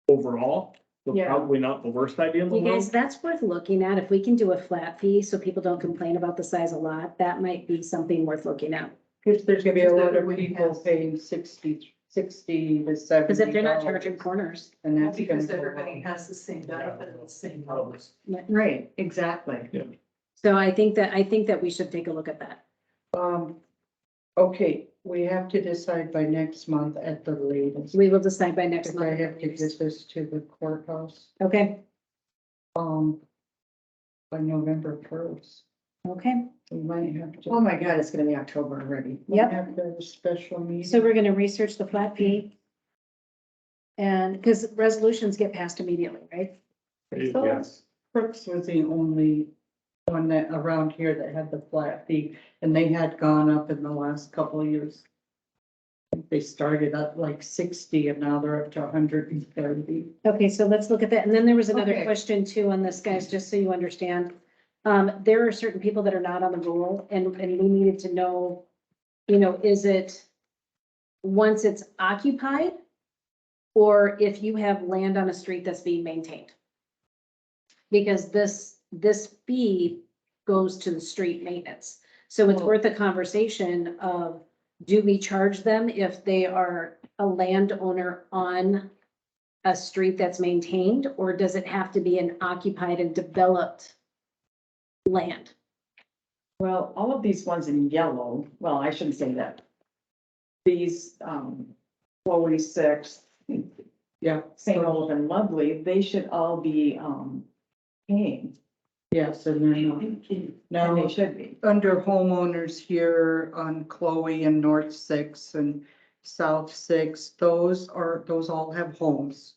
overall. So Yeah. probably not the worst idea in the You guys, world. that's worth looking at. If we can do a flat fee so people don't complain about the size of lot, that might be something worth looking at. Because there's gonna be a lot of We people have- paying 60 to 70. Because if they're not charging corners. And that's Because gonna go everybody up. has the same benefit and the same numbers. Right, exactly. So I think that we should take a look at that. Okay, we have to decide by next month at the latest. We will decide by next If I month. have to get this to the courthouse, Okay, by November 1st. okay. We might have Oh to, my God, it's gonna be October already. Yep. have to have a special So meeting. we're gonna research the flat fee. And because resolutions get passed immediately, right? Yes. Crooks was the only one that around here that had the flat fee, and they had gone up in the last couple of years. They started at like 60 and now they're up to 130. Okay, so let's look at that. And then there was another Okay. question too on this, guys, just so you understand. There are certain people that are not on the roll and we needed to know, is it once it's occupied? Or if you have land on a street that's being maintained? Because this fee goes to the street maintenance. So it's Well- worth a conversation of, do we charge them if they are a landowner on a street that's maintained, or does it have to be an occupied and developed land? Well, all of these ones in yellow, well, I shouldn't say that. These, 46, Yeah. St. Olaf and Lovely, they should all be, paying, Yes, and then and now they should be. under homeowners here on Chloe and North 6 and South 6, those all have homes.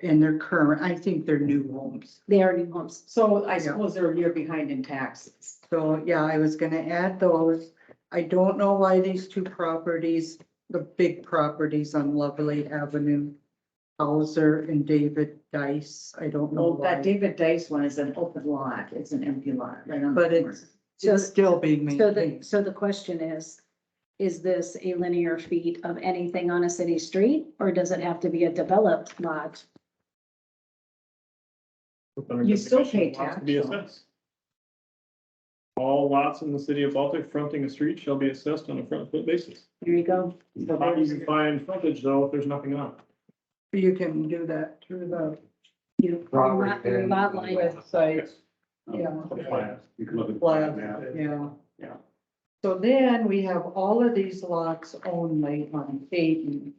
And they're current, I think they're new homes. They are new homes. So I suppose they're a year behind in taxes. So, yeah, I was gonna add those. I don't know why these two properties, the big properties on Lovely Avenue, Hauser and David Dice, I don't know Well, that why. David Dice one is an open lot, it's an empty lot, right on the But corner. It's still being So maintained. so the question is this a linear feet of anything on a city street, or does it have to be a developed lot? You still pay Lots to tax, be though. assessed. All lots in the city of Baltic fronting a street shall be assessed on a front foot basis. Here you go. So How do there's- you find frontage though if there's nothing on it? You can do that through the Property Lot line. website. Yeah. You can look at the Plat, plan now. yeah. Yeah. So then we have all of these lots only on Peyton.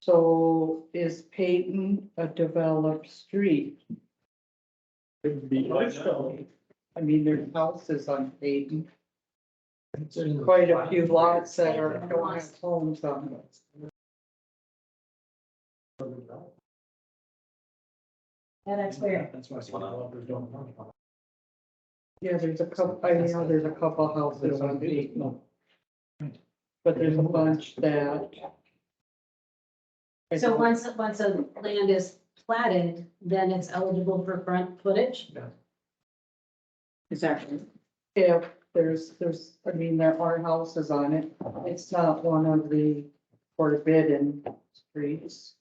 So is Peyton a developed street? It'd be- I mean, there's houses on Peyton, quite a few lots that are, don't have homes on them. Yeah, that's where, That's why some developers don't want it. Yeah, there's a couple, I know there's a couple houses on Peyton, but there's a bunch that. I so don't- once a land is platted, then it's eligible for front footage? Exactly. If there's, I mean, there are houses on it. It's not one of the forbidden streets.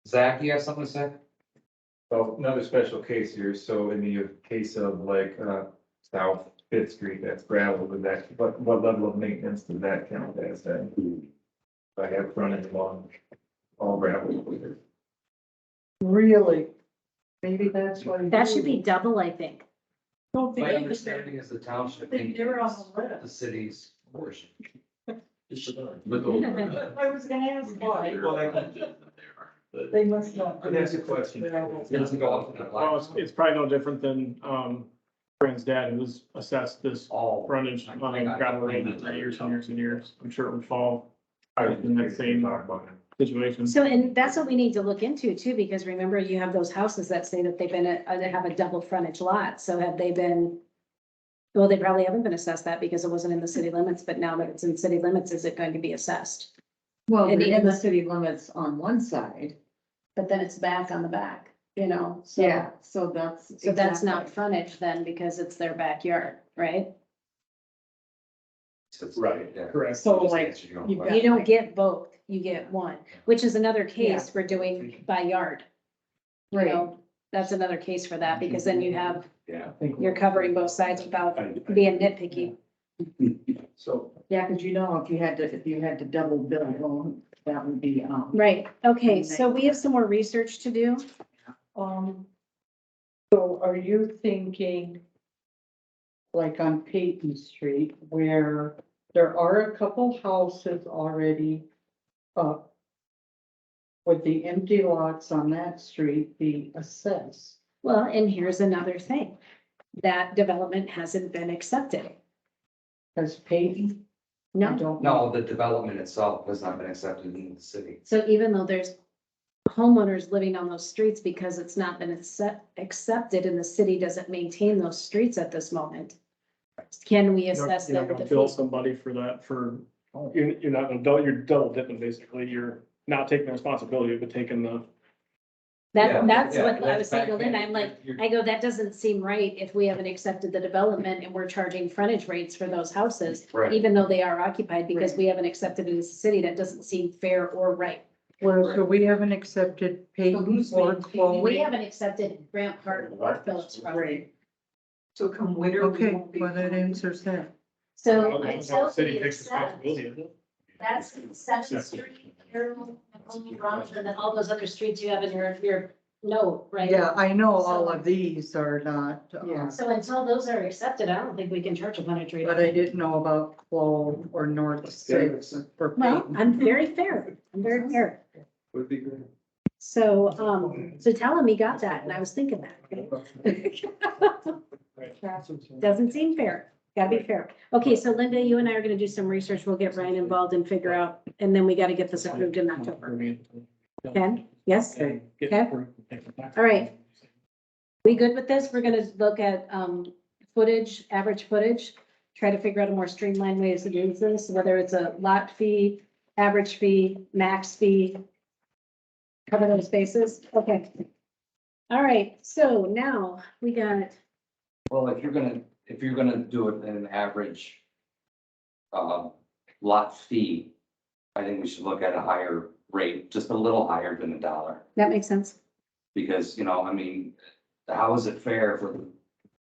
Zach, you have something to say? So another special case here, so in the case of like, South Fifth Street, that's gravel, would that, what level of maintenance does that count as then? I have fronted along all gravel. really, maybe that's what. That should be double, I think. Don't My think. understanding is the township. They were on the list. The city's portion. But those are- I was gonna ask why. Well, I can just- but- They must not. I'd ask a question. It doesn't go off to that Well, line. it's probably no different than, Brand's dad who's assessed this All. frontage on gravel road for years and years and years. I'm sure it would fall in that same situation. So, and that's what we need to look into too, because remember, you have those houses that say that they've been, they have a double frontage lot, so have they been? Well, they probably haven't been assessed that because it wasn't in the city limits, but now that it's in city limits, is it going to be assessed? Well, And they're in even the the- city limits on one side. But then it's back on the back, you know, so. Yeah, so that's. So that's not exactly- frontage then, because it's their backyard, right? Right, Yeah. Correct. So Just like, answered your own you question. You don't get both, you get one, which is another case Yeah. for doing by yard. You Right. know, that's another case for that, because then you have, yeah. you're covering both sides without being nitpicky. So, Yeah, cause you know, if you had to double bill loan, that would be, Right, okay, so we have some more research to do. So are you thinking like on Peyton Street where there are a couple houses already up? Would the empty lots on that street be assessed? Well, and here's another thing, that development hasn't been accepted. As Peyton? I No, don't know. No, the development itself has not been accepted in the city. so even though there's homeowners living on those streets, because it's not been accepted and the city doesn't maintain those streets at this moment, can we You're not- assess you're not them with gonna the bill fee? somebody for that, you're not gonna, you're double dipping basically. You're not taking the responsibility, but taking the, Yeah, That's yeah, what I was saying to that's Lynn, back- I'm like, you're- I go, that doesn't seem right if we haven't accepted the development and we're charging frontage rates for those houses, Right. even though they are occupied, because we haven't accepted it as a city, that doesn't seem fair or right. Well, so we haven't accepted Peyton who's or maintaining- Chloe. We haven't accepted Grant Park or Phillips property. Right, So come winter. we okay, won't be- well, that answers that. So the until city we takes accept, responsibility of it. that's Seventh Street, Harold, Ronald, and then all those other streets you have in your note, right? Yeah, I know all of these are not, Yeah. So until those are accepted, I don't think we can charge a frontage rate. but I didn't know about Chloe or North Six for Well, Peyton. I'm very fair, I'm very fair. would be good. So, so tell him he got that, and I was thinking that, okay? Doesn't seem fair, gotta be fair. Okay, so Linda, you and I are gonna do some research, we'll get Ryan involved and figure out, and then we gotta get this approved in October. Ken, yes? Okay. All right. We good with this? We're gonna look at, footage, average footage, try to figure out a more streamlined way to do this, whether it's a lot fee, average fee, max fee. Cover those bases, okay. All right, so now we got, Well, if you're gonna do it in an average lot fee, I think we should look at a higher rate, just a little higher than $1. that makes sense. Because, I mean, how is it fair for the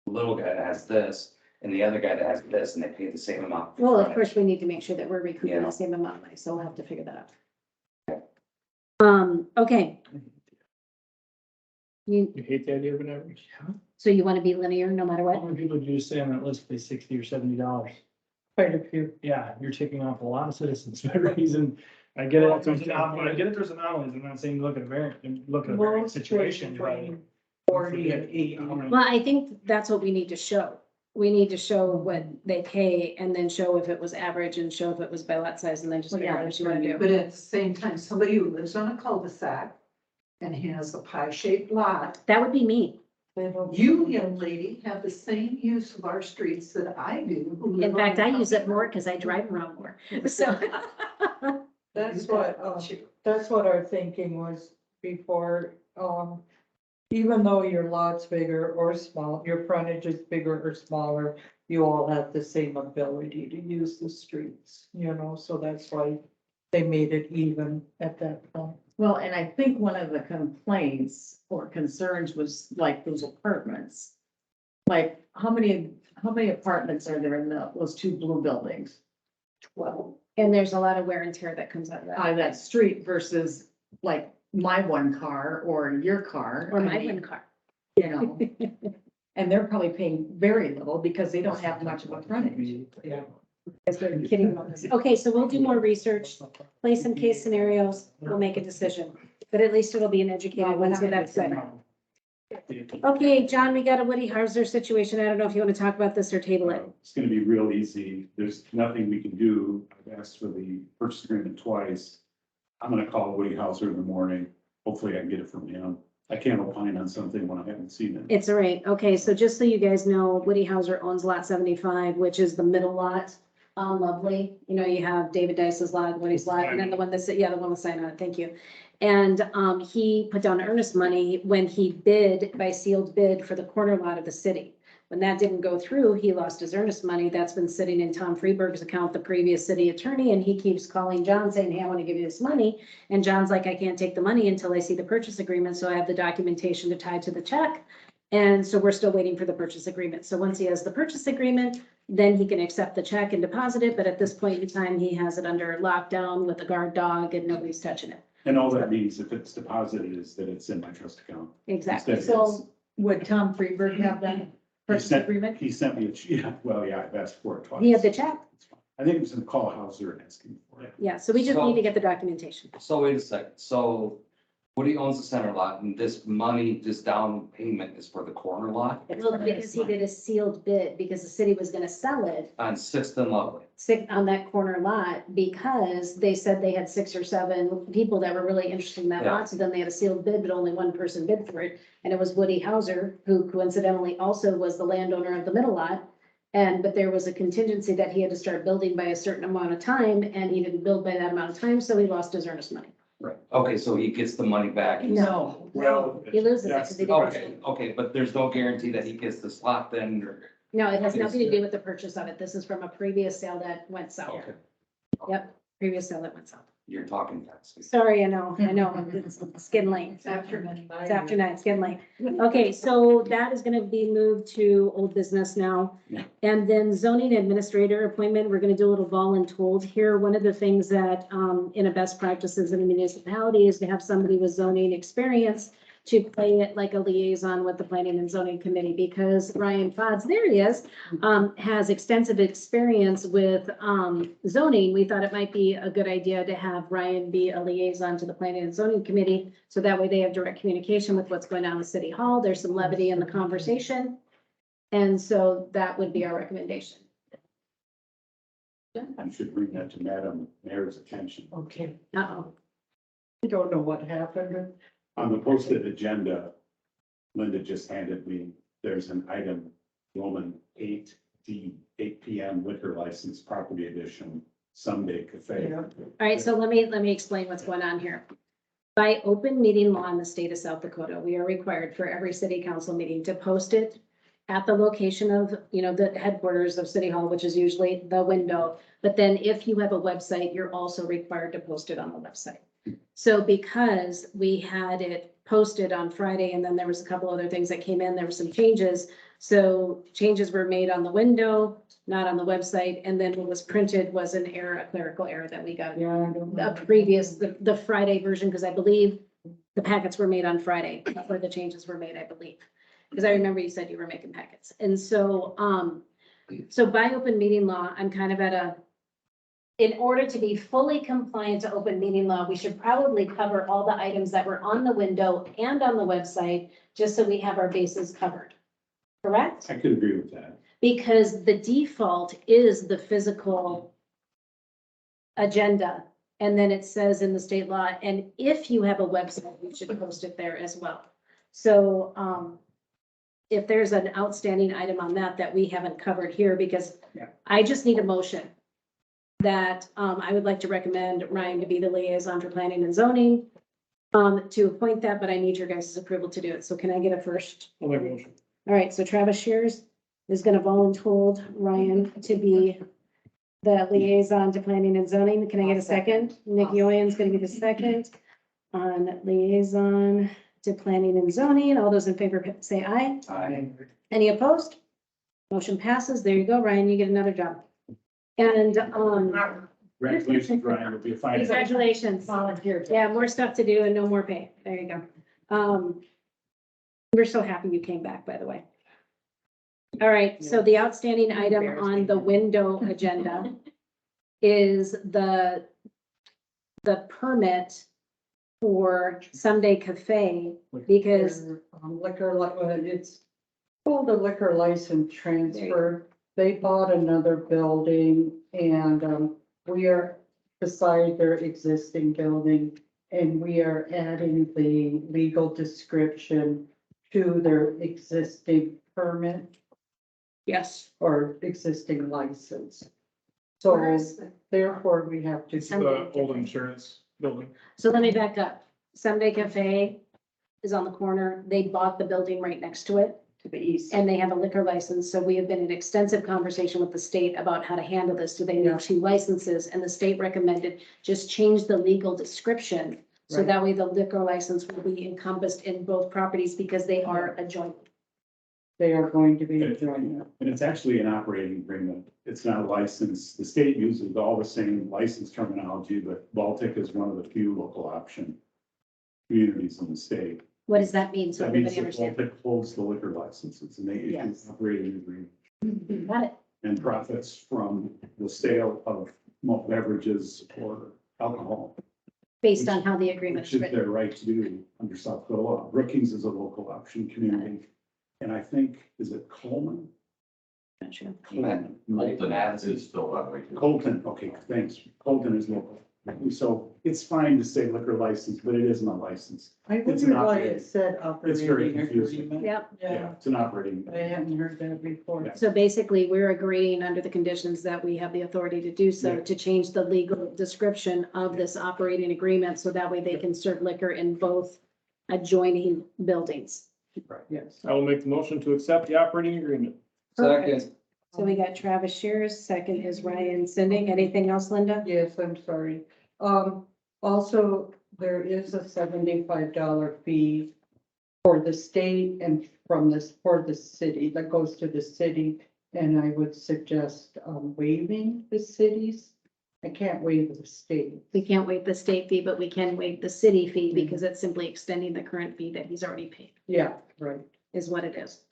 little guy that has this and the other guy that has this and they pay the same amount? for Well, of frontage? course, we need to make sure that we're recouping Yeah. the same amount of money, so we'll have to figure that out. Okay. You, You hate the idea of an average? so you want to be linear no matter How what? many people do you say on that list pay $60 or $70? Quite a few. Yeah, you're taking off a lot of citizens by reason. I get it, there's anomalies, I'm not saying look at a variant, look at a variant Most situation, but between 40 and 80. Well, I think that's what we need to show. We need to show what they pay and then show if it was average and show if it was by lot size and then just Well, figure yeah, out what that's you wanna do. But at the same time, somebody who lives on a cul-de-sac and has a pie-shaped lot, That would be me. you, young lady, have the same use of our streets that I do. who live In fact, on I a use it county more road. because I drive around more. So, That's what our thinking was before, even though your lot's bigger or small, your frontage is bigger or smaller, you all have the same ability to use the streets, so that's why they made it even at that point. Well, and I think one of the complaints or concerns was like those apartments. Like, how many apartments are there in those two blue buildings? 12. and there's a lot of wear and tear that comes out of that. On that street versus like my one car or your car. Or I my mean, one car. You know, and they're probably paying very little because they don't have much of a frontage. Yeah. Because they're kidding about this. Okay, so we'll do more research, play some case scenarios, we'll make a decision. But at least it'll be an educated one, so that's good. Okay, John, we got a Woody Harzer situation. I don't know if you want to talk about this or table it. It's gonna be real easy. There's nothing we can do. I've asked for the purchase agreement twice. I'm gonna call Woody Hauser in the morning. Hopefully I can get it from him. I can't opine on something when I haven't seen it. It's all right. Okay, so just so you guys know, Woody Hauser owns lot 75, which is the middle lot on Lovely. You know, you have David Dice's lot, Woody's lot, and then the one that's, yeah, the one with sign on it. Thank you. And he put down earnest money when he bid by sealed bid for the corner lot of the city. When that didn't go through, he lost his earnest money. That's been sitting in Tom Freeberg's account, the previous city attorney, and he keeps calling John saying, hey, I want to give you this money. And John's like, I can't take the money until I see the purchase agreement, so I have the documentation to tie to the check. And so we're still waiting for the purchase agreement. So once he has the purchase agreement, then he can accept the check and deposit it. But at this point in time, he has it under lockdown with a guard dog and nobody's touching it. And all that means if it's deposited is that it's in my trust account. Exactly. Instead of it's- So would Tom Freeberg have that purchase sent- agreement? He sent me yeah, well, yeah, I've asked for it twice. He had the check. I think it was in call Hauser and asking for it. Yeah, so we just need to get the documentation. So wait a second, so Woody owns the center lot and this money, this down payment is for the corner lot Well, because he did a sealed bid, because the city was gonna sell it on Sixth and Lovely. on that corner lot, because they said they had 6 or 7 people that were really interested in that Yeah. lot, so then they had a sealed bid, but only one person bid for it, and it was Woody Hauser, who coincidentally also was the landowner of the middle lot. But there was a contingency that he had to start building by a certain amount of time, and he didn't build by that amount of time, so he lost his earnest money. Right. Okay, so he gets the money back. No, Well. he loses it that's because he the- didn't. Okay, but there's no guarantee that he gets the slot then, or? No, it has nothing to do with the purchase of it. This is from a previous sale that went south. Okay. Yep, previous sale that went south. You're talking fast. Sorry, I know, it's getting late. It's after many. It's after 9, it's getting late. Okay, so that is gonna be moved to old business now. Yeah. And then zoning administrator appointment, we're gonna do a little voluntold here. One of the things that, in a best practices in a municipality is to have somebody with zoning experience to play it like a liaison with the planning and zoning committee, because Ryan Fodds, there he is, has extensive experience with, zoning. We thought it might be a good idea to have Ryan be a liaison to the planning and zoning committee. So that way they have direct communication with what's going on in City Hall. There's some levity in the conversation. And so that would be our recommendation. You should bring that to Madam Mayor's attention. Okay, Uh-oh. I don't know what happened. On the posted agenda, Linda just handed me, there's an item, Roman 8D, 8 PM liquor license property edition, Someday Cafe. Yeah. All right, so let me explain what's going on here. By open meeting law in the state of South Dakota, we are required for every city council meeting to post it at the location of, the headquarters of City Hall, which is usually the window. But then if you have a website, you're also required to post it on the website. So because we had it posted on Friday and then there was a couple other things that came in, there were some changes. So changes were made on the window, not on the website. And then what was printed was an error, a clerical error that we got. Yeah, I don't know. A previous, the Friday version, because I believe the packets were made on Friday, where the changes were made, I believe. Because I remember you said you were making packets. And so, so by open meeting law, I'm kind of at in order to be fully compliant to open meeting law, we should probably cover all the items that were on the window and on the website, just so we have our bases covered. Correct? I could agree with that. Because the default is the physical agenda. And then it says in the state law, and if you have a website, you should post it there as well. So, if there's an outstanding item on that we haven't covered here, because I just need a motion that, I would like to recommend Ryan to be the liaison for planning and zoning, to appoint that, but I need your guys' approval to do it. So can I get a first? I'll make a motion. All right, so Travis Shears is gonna volunteer Ryan to be the liaison to planning and zoning. Can I get a second? Nikki Oyen's gonna be the second on liaison to planning and zoning. All those in favor say aye. Aye. Any opposed? Motion passes. There you go, Ryan, you get another job. And, Congratulations, Ryan, you'll be a fine. congratulations. Volunteer. Yeah, more stuff to do and no more pay. There you go. We're so happy you came back, by the way. All right, so the outstanding item on the window agenda is the permit for Sunday Cafe, because, Liquor, it's called a liquor license transfer. They bought another building and, we are beside their existing building. And we are adding the legal description to their existing permit yes, or existing license. So therefore, we have to. It's the old insurance building. so let me back up. Sunday Cafe is on the corner. They bought the building right next to it. To the east. And they have a liquor license, so we have been in extensive conversation with the state about how to handle this. Do they need Yeah. 2 licenses? And the state recommended just change the legal description. So Right. that way the liquor license will be encompassed in both properties because they are adjoining. They are going to be joining. And it's actually an operating agreement. It's not a license. The state uses all the same license terminology, but Baltic is one of the few local option communities in the state. What does that mean? So That means everybody that understands. Baltic holds the liquor licenses and they issue Yes. operating agreement Got it. and profits from the sale of malt beverages or alcohol, Based on how the agreement which is is written. their right to do under South Dakota law. Brookings is a local option community. And I think, is it Coleman? Not sure. Coleman. Molten ads is still that way. Colton, okay, thanks. Colton is local. So it's fine to say liquor license, but it isn't a license. I It's an wonder why operating- it said It's very operating confusing. agreement. Yep. Yeah, It's an operating. I hadn't heard that before. Yeah. So basically, we're agreeing under the conditions that we have the authority to do so, Yeah. to change the legal description of this operating agreement, so that way they can serve liquor in both adjoining buildings. Yes. I will make the motion to accept the operating agreement. Second. So we got Travis Shears, second is Ryan Sending. Anything else, Linda? Yes, I'm sorry. Also, there is a $75 fee for the state and from this, for the city, that goes to the city. And I would suggest waiving the cities. I can't waive the state. We can't waive the state fee, but we can waive the city fee because it's simply extending the current fee that he's already paid, Yeah, right. is what it is.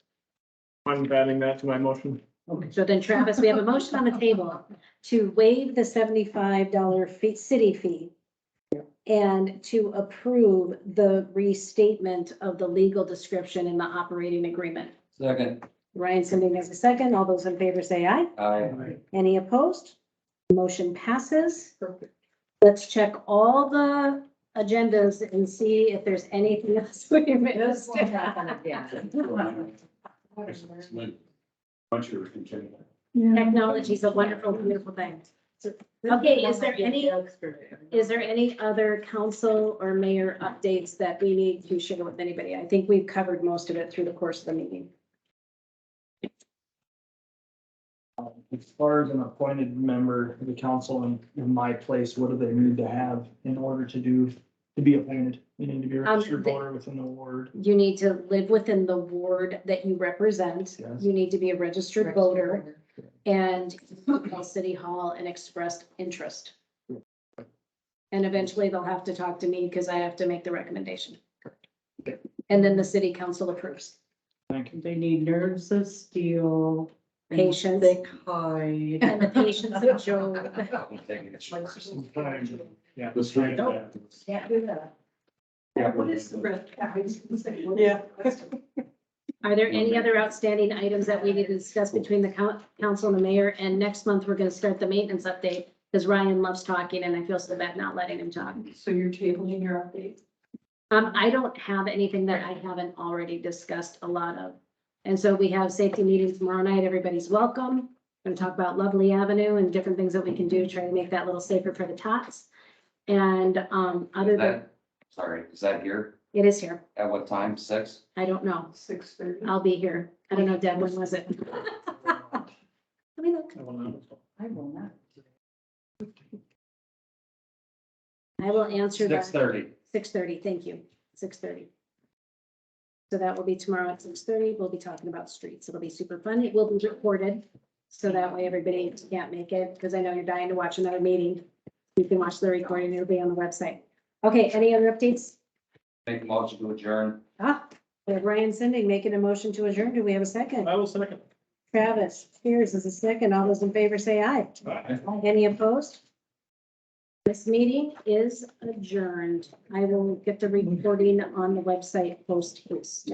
I'm adding that to my motion. So then Travis, we have a motion on the table to waive the $75 fee, city fee. And to approve the restatement of the legal description in the operating agreement. Second. Ryan Sending has a second. All those in favor say aye. Aye. Any opposed? Motion passes. Perfect. Let's check all the agendas and see if there's anything else we missed. Bunch of continuing. Technology is a wonderful, beautiful thing. Okay, is there any other council or mayor updates that we need to share with anybody? I think we've covered most of it through the course of the meeting. As far as an appointed member of the council in my place, what do they need to have in order to be appointed? You need to be a registered the- voter within the ward. You need to live within the ward that you represent. Yes. You need to be a registered voter and call City Hall and expressed interest. And eventually they'll have to talk to me because I have to make the recommendation. And then the city council approves. Thank you. They need nerves of steel, patience, Thick hide. and the patience of Job. Yeah. The street. Can't do that. What is the red? Yeah. Are there any other outstanding items that we need to discuss between the council and the mayor? And next month, we're gonna start the maintenance update, because Ryan loves talking and I feel so bad not letting him talk. So you're tabling your update? I don't have anything that I haven't already discussed a lot of. And so we have safety meetings tomorrow night. Everybody's welcome. Gonna talk about Lovely Avenue and different things that we can do to try to make that a little safer for the tots. And, other than, Sorry, is that here? it is here. At what time? 6? I don't know. 6:30. I'll be here. I don't know, Deb, when was it? Let me look. I will not. I will answer that. 6:30. 6:30, thank you, 6:30. So that will be tomorrow at 6:30. We'll be talking about streets. It'll be super fun. It will be recorded. So that way everybody can't make it, because I know you're dying to watch another meeting. You can watch the recording. It'll be on the website. Okay, any other updates? Make a motion to adjourn. We have Ryan Sending making a motion to adjourn. Do we have a second? I will second. Travis Spears is a second. All those in favor say aye. Any opposed? This meeting is adjourned. I will get the recording on the website post haste.